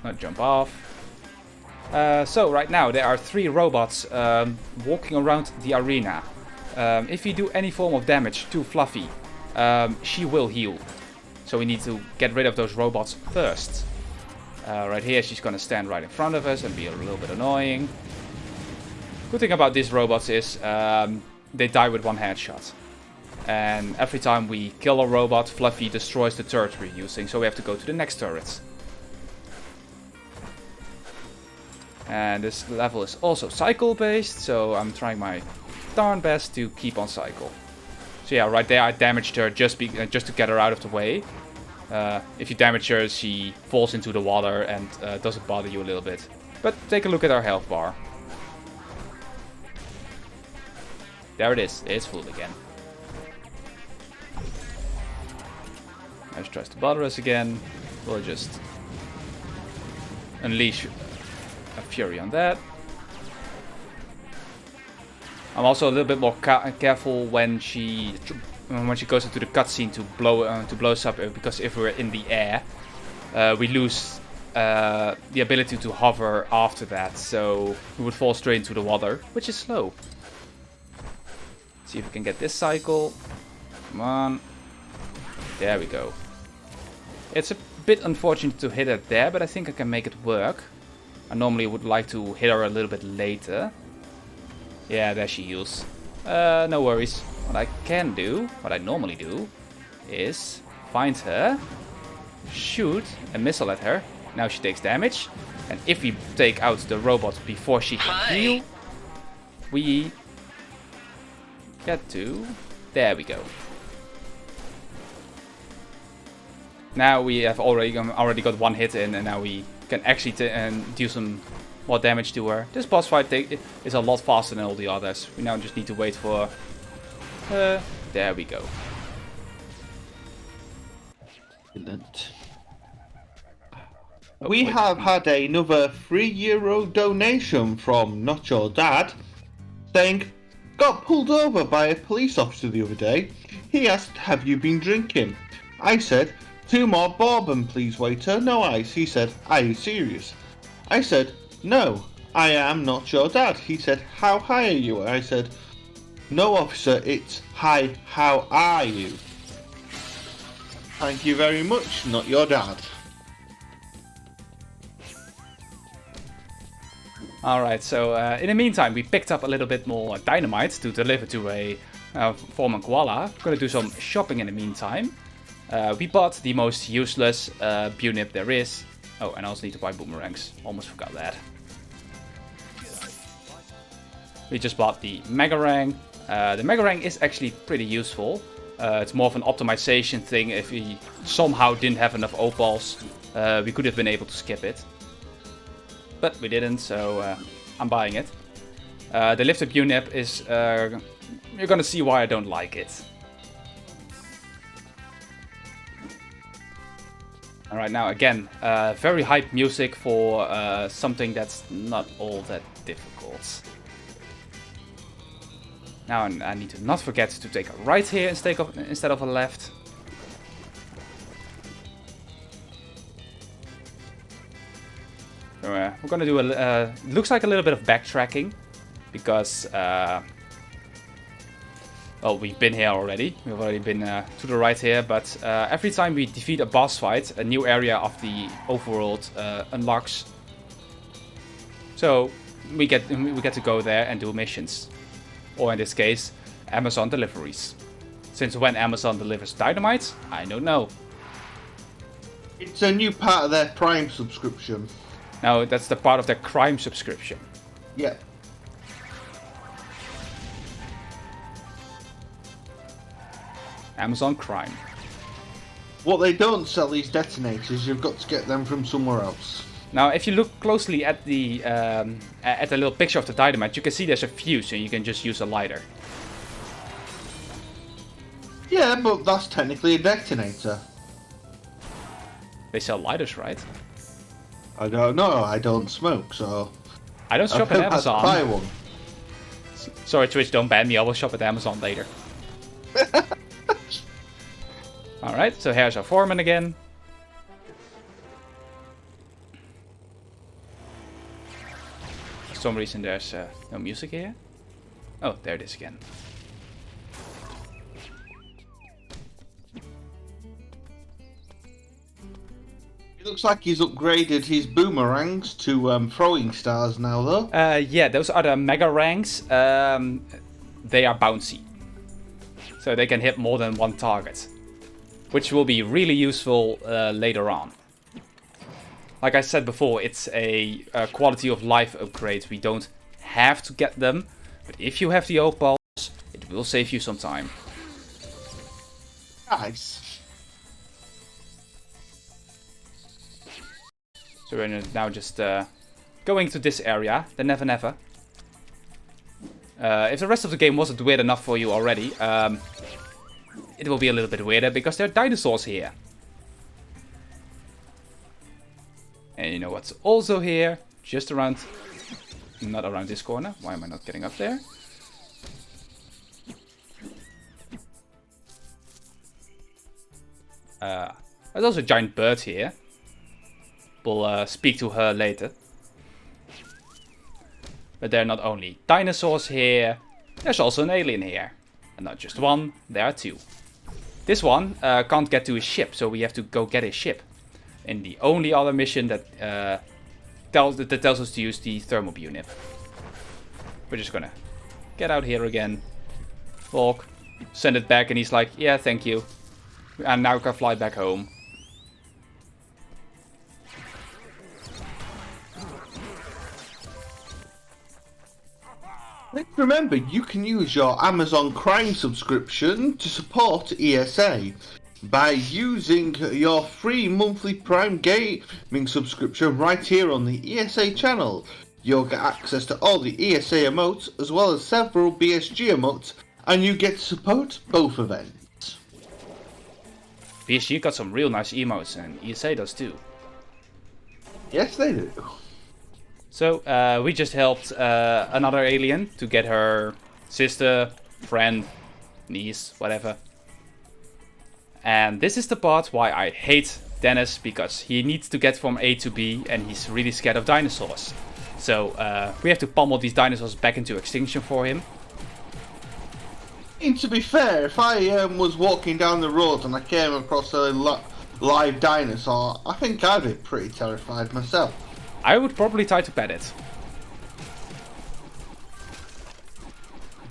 Not jump off. So right now there are 3 robots walking around the arena. If you do any form of damage to Fluffy, she will heal. So we need to get rid of those robots first. Right here she's gonna stand right in front of us and be a little bit annoying. Good thing about these robots is they die with 1 headshot. And every time we kill a robot, Fluffy destroys the turret we're using, so we have to go to the next turret. And this level is also cycle based, so I'm trying my darn best to keep on cycle. So yeah, right there I damaged her just to get her out of the way. If you damage her, she falls into the water and doesn't bother you a little bit. But take a look at our health bar. There it is, it's full again. Now she tries to bother us again. We'll just unleash a fury on that. I'm also a little bit more careful when she goes into the cutscene to blow us up, because if we're in the air, we lose the ability to hover after that, so we would fall straight into the water, which is slow. See if we can get this cycle. Come on. There we go. It's a bit unfortunate to hit it there, but I think I can make it work. I normally would like to hit her a little bit later. Yeah, there she heals. No worries. What I can do, what I normally do, is find her, shoot a missile at her. Now she takes damage. And if we take out the robot before she can heal, we get to... There we go. Now we have already got 1 hit in, and now we can actually do some more damage to her. This boss fight is a lot faster than all the others. We now just need to wait for... there we go. Excellent. We have had another €3 donation from Not Your Dad, saying, Got pulled over by a police officer the other day. He asked, have you been drinking? I said, 2 more bourbon please waiter, no ice. He said, are you serious? I said, no, I am not your dad. He said, how high are you? I said, no officer, it's hi, how are you? Thank you very much, not your dad. Alright, so in the meantime, we picked up a little bit more dynamite to deliver to a former koala. We're gonna do some shopping in the meantime. We bought the most useless bunip there is. Oh, and I also need to buy boomerangs. Almost forgot that. We just bought the Megarang. The Megarang is actually pretty useful. It's more of an optimization thing. If we somehow didn't have enough opals, we could have been able to skip it. But we didn't, so I'm buying it. The lifted bunip is... you're gonna see why I don't like it. Alright, now again, very hype music for something that's not all that difficult. Now I need to not forget to take a right here instead of a left. So, we're gonna do looks like a little bit of backtracking, because well, we've been here already. We've already been to the right here, but every time we defeat a boss fight, a new area of the overworld unlocks. So we get to go there and do missions, or in this case, Amazon deliveries. Since when Amazon delivers dynamite, I don't know. It's a new part of their Prime subscription. No, that's the part of their crime subscription. Yeah. Amazon Crime. What they don't sell these detonators, you've got to get them from somewhere else. Now, if you look closely at the little picture of the dynamite, you can see there's a fuse, and you can just use a lighter. Yeah, but that's technically a detonator. They sell lighters, right? I don't know. I don't smoke, so I don't shop at Amazon. Buy one. Sorry, Twitch, don't ban me. I will shop at Amazon later. Alright, so here's our foreman again. For some reason there's no music here. Oh, there it is again. It looks like he's upgraded his boomerangs to throwing stars now, though. Yeah, those are the mega ranks. They are bouncy, so they can hit more than one target, which will be really useful later on. Like I said before, it's a quality of life upgrade. We don't have to get them, but if you have the opals, it will save you some time. Nice. So we're now just going to this area, the Never Never. If the rest of the game wasn't weird enough for you already, it will be a little bit weirder because there are dinosaurs here. And you know what's also here? Just around... Not around this corner. Why am I not getting up there? There's also a giant bird here. We'll speak to her later. But there are not only dinosaurs here, there's also an alien here. And not just one, there are two. This one can't get to his ship, so we have to go get his ship. And the only other mission that tells us to use the thermal bunip. We're just gonna get out here again. Walk, send it back, and he's like, yeah, thank you. And now we can fly back home. Remember, you can use your Amazon Prime subscription to support ESA. By using your free monthly Prime Gaming subscription right here on the ESA channel, you'll get access to all the ESA emotes as well as several BSG emotes, and you get to support both events. BSG got some real nice emotes, and ESA does too. Yes, they do. So, we just helped another alien to get her sister, friend, niece, whatever. And this is the part why I hate Dennis, because he needs to get from A to B and he's really scared of dinosaurs. So we have to pummel these dinosaurs back into extinction for him. And to be fair, if I was walking down the road and I came across a live dinosaur, I think I'd be pretty terrified myself. I would probably try to pet it.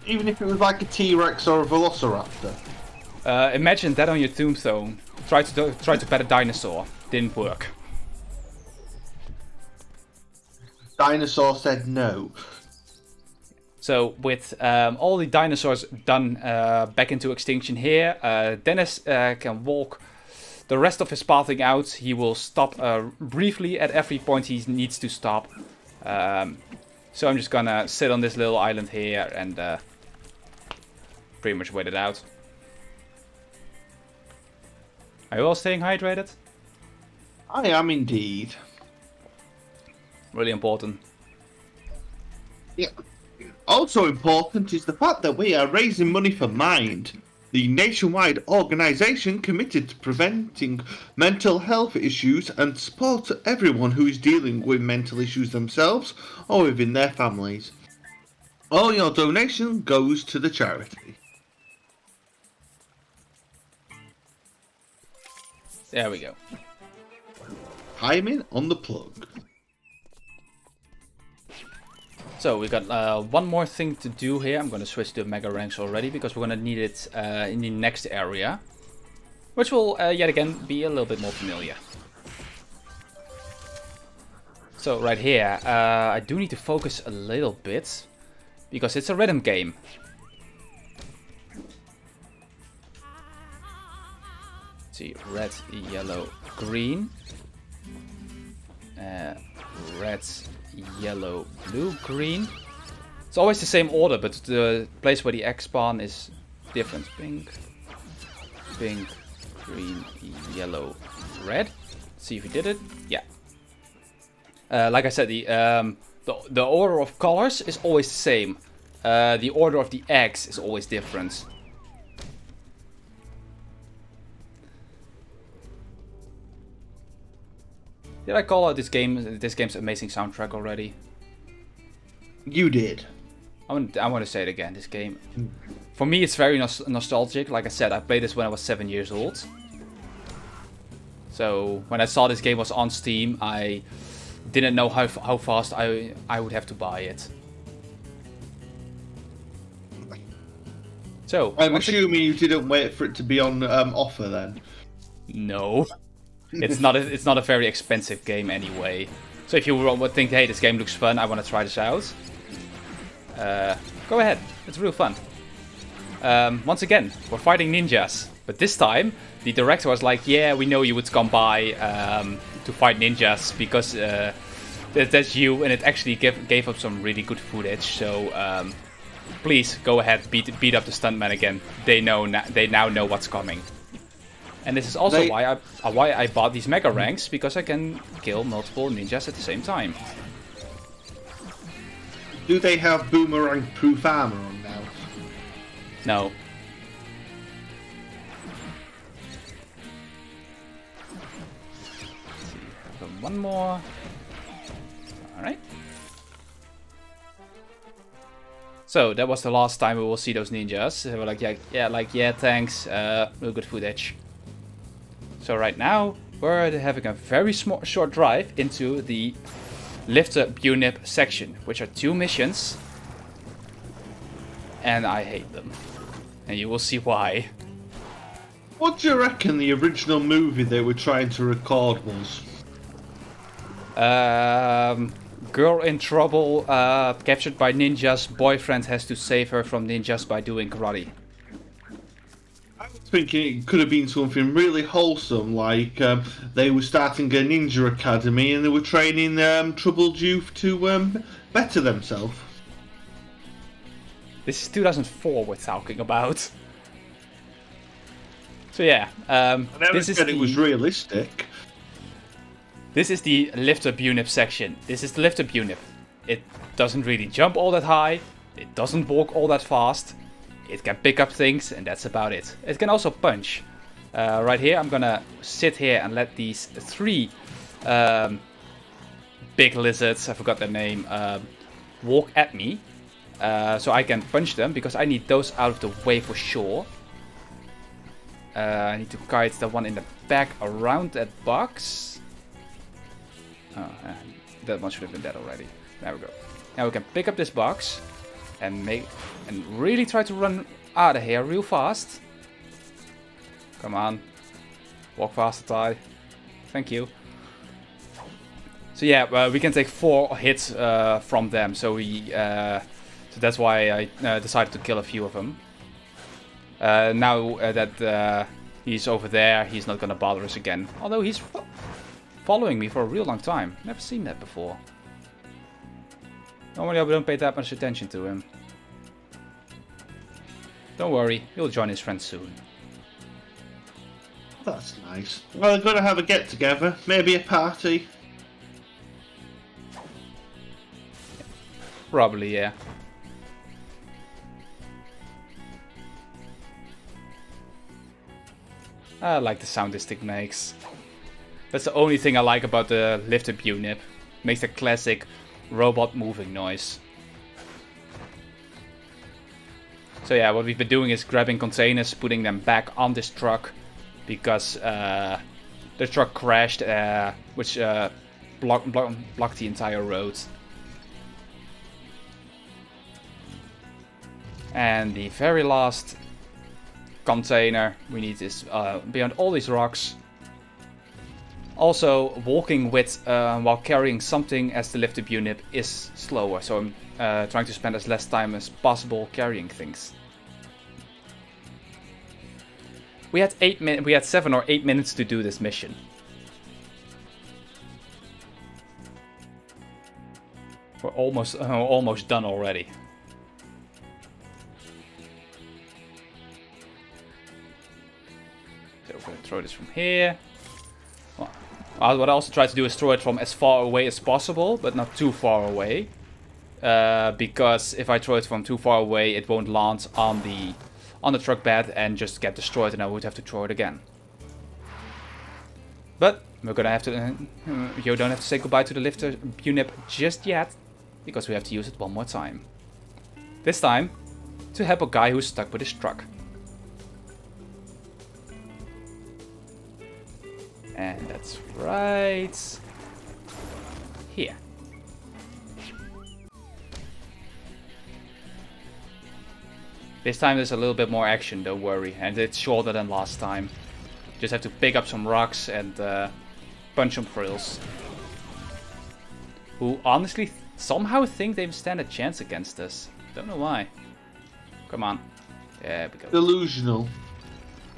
Even if it was like a T-Rex or a Velociraptor. Imagine that on your tombstone. Try to pet a dinosaur. Didn't work. Dinosaur said no. So with all the dinosaurs done back into extinction here, Dennis can walk the rest of his pathing out. He will stop briefly at every point he needs to stop. So I'm just gonna sit on this little island here and pretty much wait it out. Are you all staying hydrated? I am indeed. Really important. Yeah. Also important is the fact that we are raising money for Mind, the nationwide organisation committed to preventing mental health issues and support everyone who is dealing with mental issues themselves or within their families. All your donation goes to the charity. There we go. Timing on the plug. So we got one more thing to do here. I'm going to switch to Mega Ranks already because we're going to need it in the next area. Which will yet again be a little bit more familiar. So right here, I do need to focus a little bit because it's a rhythm game. Let's see, red, yellow, green. Red, yellow, blue, green. It's always the same order, but the place where the X spawn is different. Pink, pink, green, yellow, red. Let's see if we did it. Yeah. Like I said, the order of colors is always the same. The order of the eggs is always different. Did I call out this game's amazing soundtrack already? You did. I want to say it again. This game, for me, it's very nostalgic. Like I said, I played this when I was 7 years old. So when I saw this game was on Steam, I didn't know how fast I would have to buy it. So I'm assuming you didn't wait for it to be on offer then. No. It's not a very expensive game anyway. So if you would think, hey, this game looks fun, I want to try this out. Go ahead, it's real fun. Once again, we're fighting ninjas. But this time, the director was like, yeah, we know you would come by to fight ninjas because that's you. And it actually gave up some really good footage. So please, go ahead, beat up the stuntman again. They now know what's coming. And this is also why I bought these Mega Ranks, because I can kill multiple ninjas at the same time. Do they have boomerang-proof armor on now? No. Let's see, have one more. Alright. So that was the last time we will see those ninjas. They were like, yeah, thanks, real good footage. So right now, we're having a very short drive into the Lifter Bunip section, which are 2 missions. And I hate them. And you will see why. What do you reckon the original movie they were trying to record was? Girl in trouble, captured by ninjas, boyfriend has to save her from ninjas by doing karate. I was thinking it could have been something really wholesome, like they were starting a ninja academy and they were training troubled youth to better themselves. This is 2004 we're talking about. So yeah, this is it was realistic. This is the Lifter Bunip section. This is the Lifter Bunip. It doesn't really jump all that high, It doesn't walk all that fast. It can pick up things, and that's about it. It can also punch. Right here, I'm gonna sit here and let these 3 big lizards, I forgot their name, walk at me. So I can punch them, because I need those out of the way for sure. I need to kite the one in the back around that box. Oh, that one should have been dead already. There we go. Now we can pick up this box and really try to run out of here real fast. Come on. Walk faster, Ty. Thank you. So yeah, we can take 4 hits from them. So so that's why I decided to kill a few of them. Now that he's over there, he's not gonna bother us again. Although he's following me for a real long time. Never seen that before. Normally I don't pay that much attention to him. Don't worry, he'll join his friends soon. That's nice. Well, they're gonna have a get together, maybe a party. Probably, yeah. I like the sound this stick makes. That's the only thing I like about the lifted unip. Makes a classic robot moving noise. So yeah, what we've been doing is grabbing containers, putting them back on this truck, because the truck crashed, which blocked the entire road. And the very last container we need is beyond all these rocks. Also, walking with while carrying something as the lifted unip is slower, so I'm trying to spend as less time as possible carrying things. We had 7 or 8 minutes to do this mission. We're almost done already. So we're gonna throw this from here. What I also try to do is throw it from as far away as possible, but not too far away. Because if I throw it from too far away, it won't land on the truck bed and just get destroyed, and I would have to throw it again. But we're gonna have to... you don't have to say goodbye to the lifter unip just yet, because we have to use it one more time. This time, to help a guy who's stuck with his truck. And that's right here. This time there's a little bit more action, don't worry, and it's shorter than last time. Just have to pick up some rocks and punch some frills. Who honestly somehow think they stand a chance against us. Don't know why. Come on. There we go. Delusional.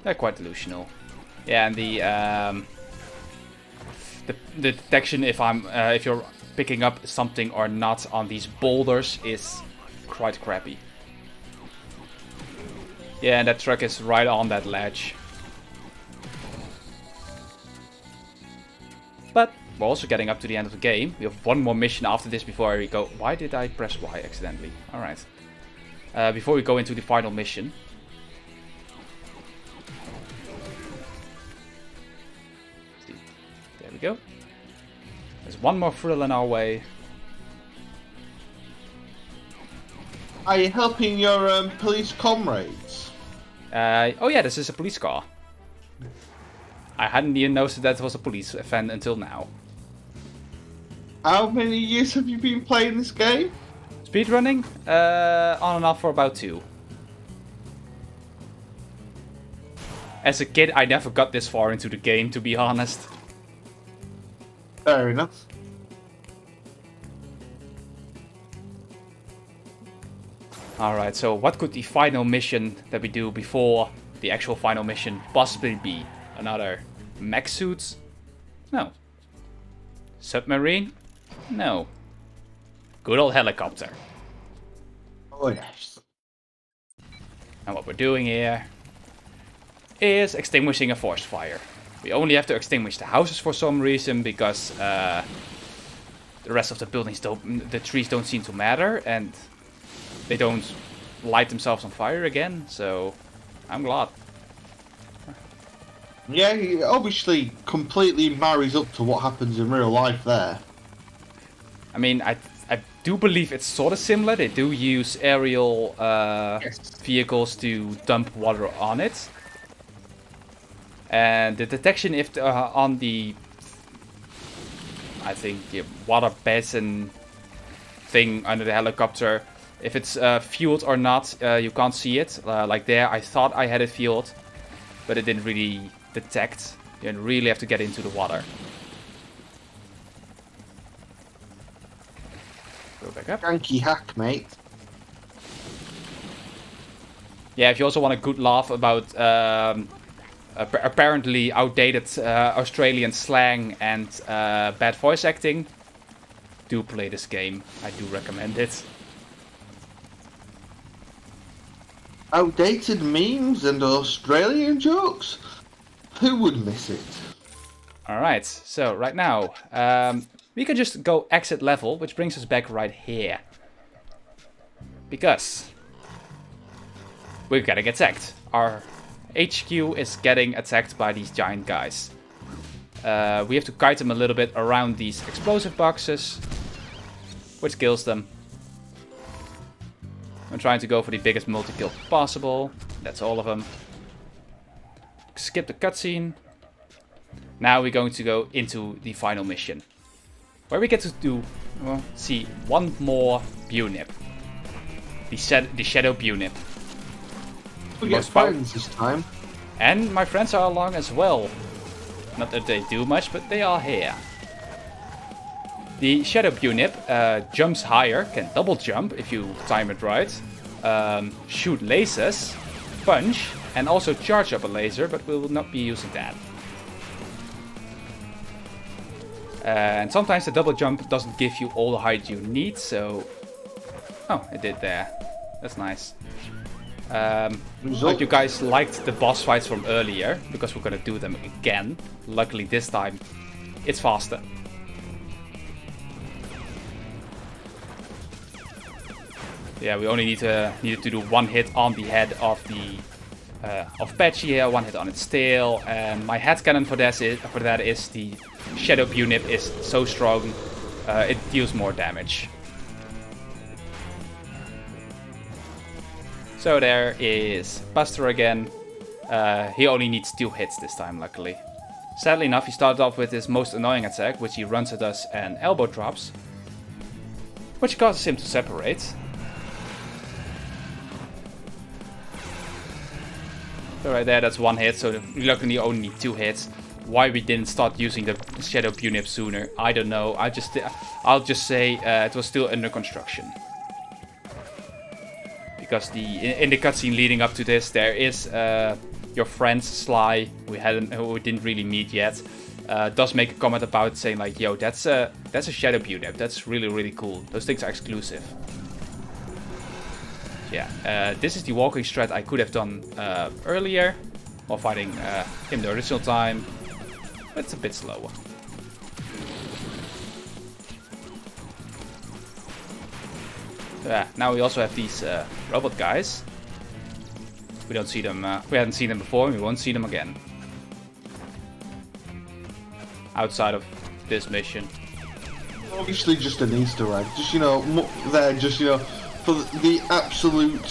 They're quite delusional. Yeah, and the detection if you're picking up something or not on these boulders is quite crappy. Yeah, and that truck is right on that ledge. But we're also getting up to the end of the game. We have one more mission after this before we go. Why did I press Y accidentally? Alright. Before we go into the final mission. There we go. There's one more frill in our way. Are you helping your police comrades? Oh yeah, this is a police car. I hadn't even noticed that was a police van until now. How many years have you been playing this game? Speedrunning? On and off for about 2. As a kid, I never got this far into the game, to be honest. Fair enough. Alright, so what could the final mission that we do before the actual final mission possibly be? Another mech suit? No. Submarine? No. Good old helicopter. Oh yes. And what we're doing here is extinguishing a forest fire. We only have to extinguish the houses for some reason, because the rest of the buildings the trees don't seem to matter, and they don't light themselves on fire again, so I'm glad. Yeah, he obviously completely marries up to what happens in real life there. I mean, I do believe it's sort of similar. They do use aerial vehicles to dump water on it. And the detection if on the, I think, water basin thing under the helicopter, if it's fueled or not, you can't see it. Like there, I thought I had it fueled, but it didn't really detect. You really have to get into the water. Go back up. Janky hack, mate. Yeah, if you also want a good laugh about apparently outdated Australian slang and bad voice acting, do play this game. I do recommend it. Outdated memes and Australian jokes? Who would miss it? Alright, so right now, we can just go exit level, which brings us back right here. Because we're getting attacked. Our HQ is getting attacked by these giant guys. We have to kite them a little bit around these explosive boxes, which kills them. I'm trying to go for the biggest multi-kill possible. That's all of them. Skip the cutscene. Now we're going to go into the final mission, where we get to do, well, see one more BUNIP. The Shadow BUNIP. We get friends this time. And my friends are along as well. Not that they do much, but they are here. The Shadow BUNIP jumps higher, can double jump if you time it right, shoot lasers, punch, and also charge up a laser, but we will not be using that. And sometimes the double jump doesn't give you all the height you need, so... Oh, it did there. That's nice. Hope you guys liked the boss fights from earlier, because we're gonna do them again. Luckily this time, it's faster. Yeah, we only needed to do one hit on the head of the of Patchy here, one hit on its tail, and my headcanon for that is the Shadow BUNIP is so strong, it deals more damage. So there is Buster again. He only needs 2 hits this time, luckily. Sadly enough, he started off with his most annoying attack, which he runs at us and elbow drops, which causes him to separate. So right there, that's 1 hit, so we luckily only need 2 hits. Why we didn't start using the Shadow BUNIP sooner, I don't know. I'll just say it was still under construction. Because in the cutscene leading up to this, there is your friend Sly, who we didn't really meet yet, does make a comment about saying like, "Yo, that's a Shadow BUNIP. That's really, really cool. Those things are exclusive." Yeah, this is the walking strat I could have done earlier while fighting him the original time, but it's a bit slower. Yeah, now we also have these robot guys. We don't see them. We hadn't seen them before, and we won't see them again. Outside of this mission. Obviously, just an Easter egg. Just there, just for the absolute,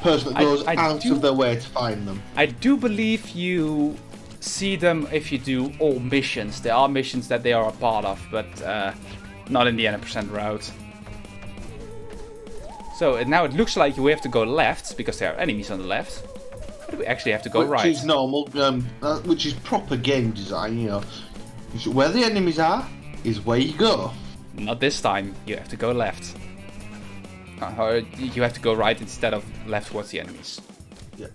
person that goes out of their way to find them. I do believe you see them if you do all missions. There are missions that they are a part of, but not in the 100% route. So now it looks like we have to go left, because there are enemies on the left. But we actually have to go right. Which is normal, which is proper game design, Where the enemies are, is where you go. Not this time, you have to go left. Or you have to go right instead of left towards the enemies. Yeah.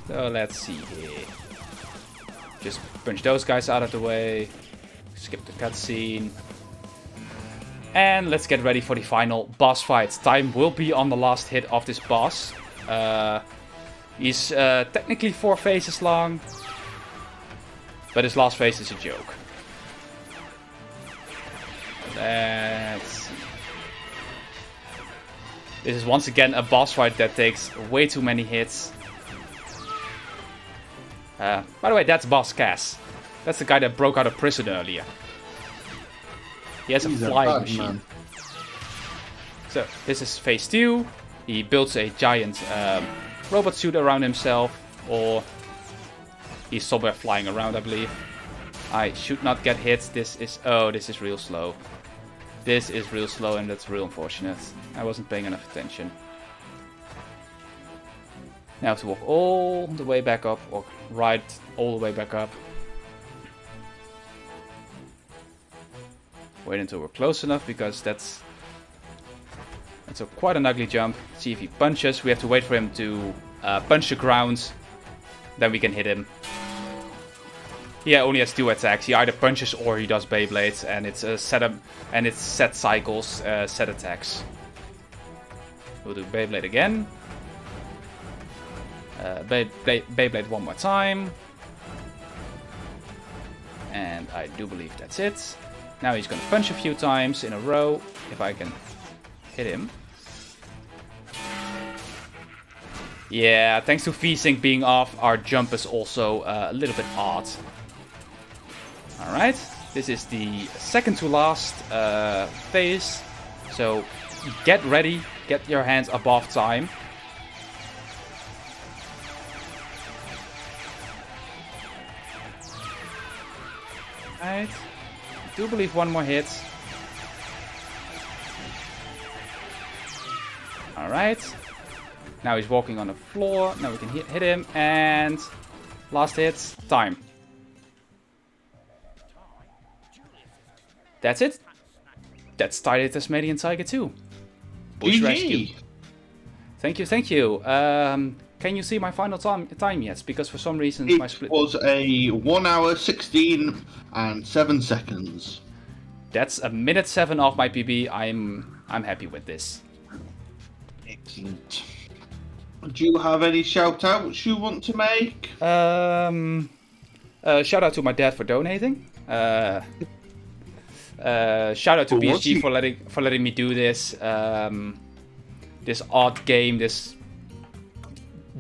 So let's see here. Just punch those guys out of the way. Skip the cutscene. And let's get ready for the final boss fight. Time will be on the last hit of this boss. He's technically 4 phases long, but his last phase is a joke. Let's see. This is once again a boss fight that takes way too many hits. By the way, that's Boss Cass. That's the guy that broke out of prison earlier. He has a flying machine. Man. So, this is phase 2. He builds a giant robot suit around himself. Or he's somewhere flying around, I believe. I should not get hit. This is... Oh, this is real slow. This is real slow and that's real unfortunate. I wasn't paying enough attention. Now I have to walk all the way back up, or ride all the way back up. Wait until we're close enough, because that's quite an ugly jump. See if he punches. We have to wait for him to punch the ground. Then we can hit him. He only has 2 attacks. He either punches or he does Beyblades, and it's a setup, and it's set cycles, set attacks. We'll do Beyblade again. Beyblade one more time. And I do believe that's it. Now he's gonna punch a few times in a row, if I can hit him. Yeah, thanks to V-Sync being off, our jump is also a little bit odd. Alright, this is the second to last phase, so get ready, get your hands above time. Alright, I do believe one more hit. Alright, now he's walking on the floor, now we can hit him, and last hit, time. That's it. That's Ty the Tasmanian Tiger 2. Bush Rescue. Thank you, thank you. Can you see my final time yet? Because for some reason my split... It was a 1 hour, 16 and 7 seconds. That's a minute 7 off my PB. I'm happy with this. Excellent. Do you have any shout outs you want to make? Shout out to my dad for donating. Shout out to BSG for letting me do this. This odd game, this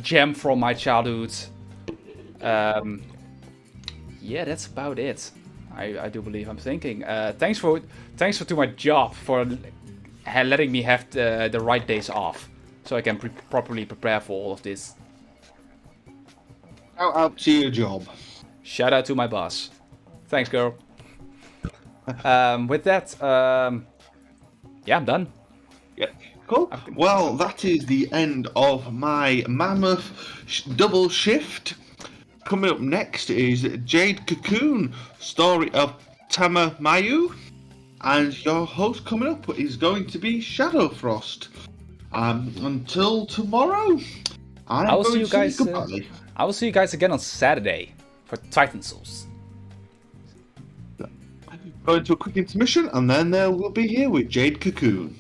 gem from my childhood. Yeah, that's about it. I do believe I'm thinking. Thanks for to my job for letting me have the right days off, so I can properly prepare for all of this. Shout out to your job. Shout out to my boss. Thanks, girl. With that, yeah, I'm done. Yeah, cool. Well, that is the end of my mammoth double shift. Coming up next is Jade Cocoon, story of Tama Mayu, and your host coming up is going to be Shadow Frost. Until tomorrow, I will see you guys. I will see you guys again on Saturday for Titan Souls. Go into a quick intermission, and then we'll be here with Jade Cocoon.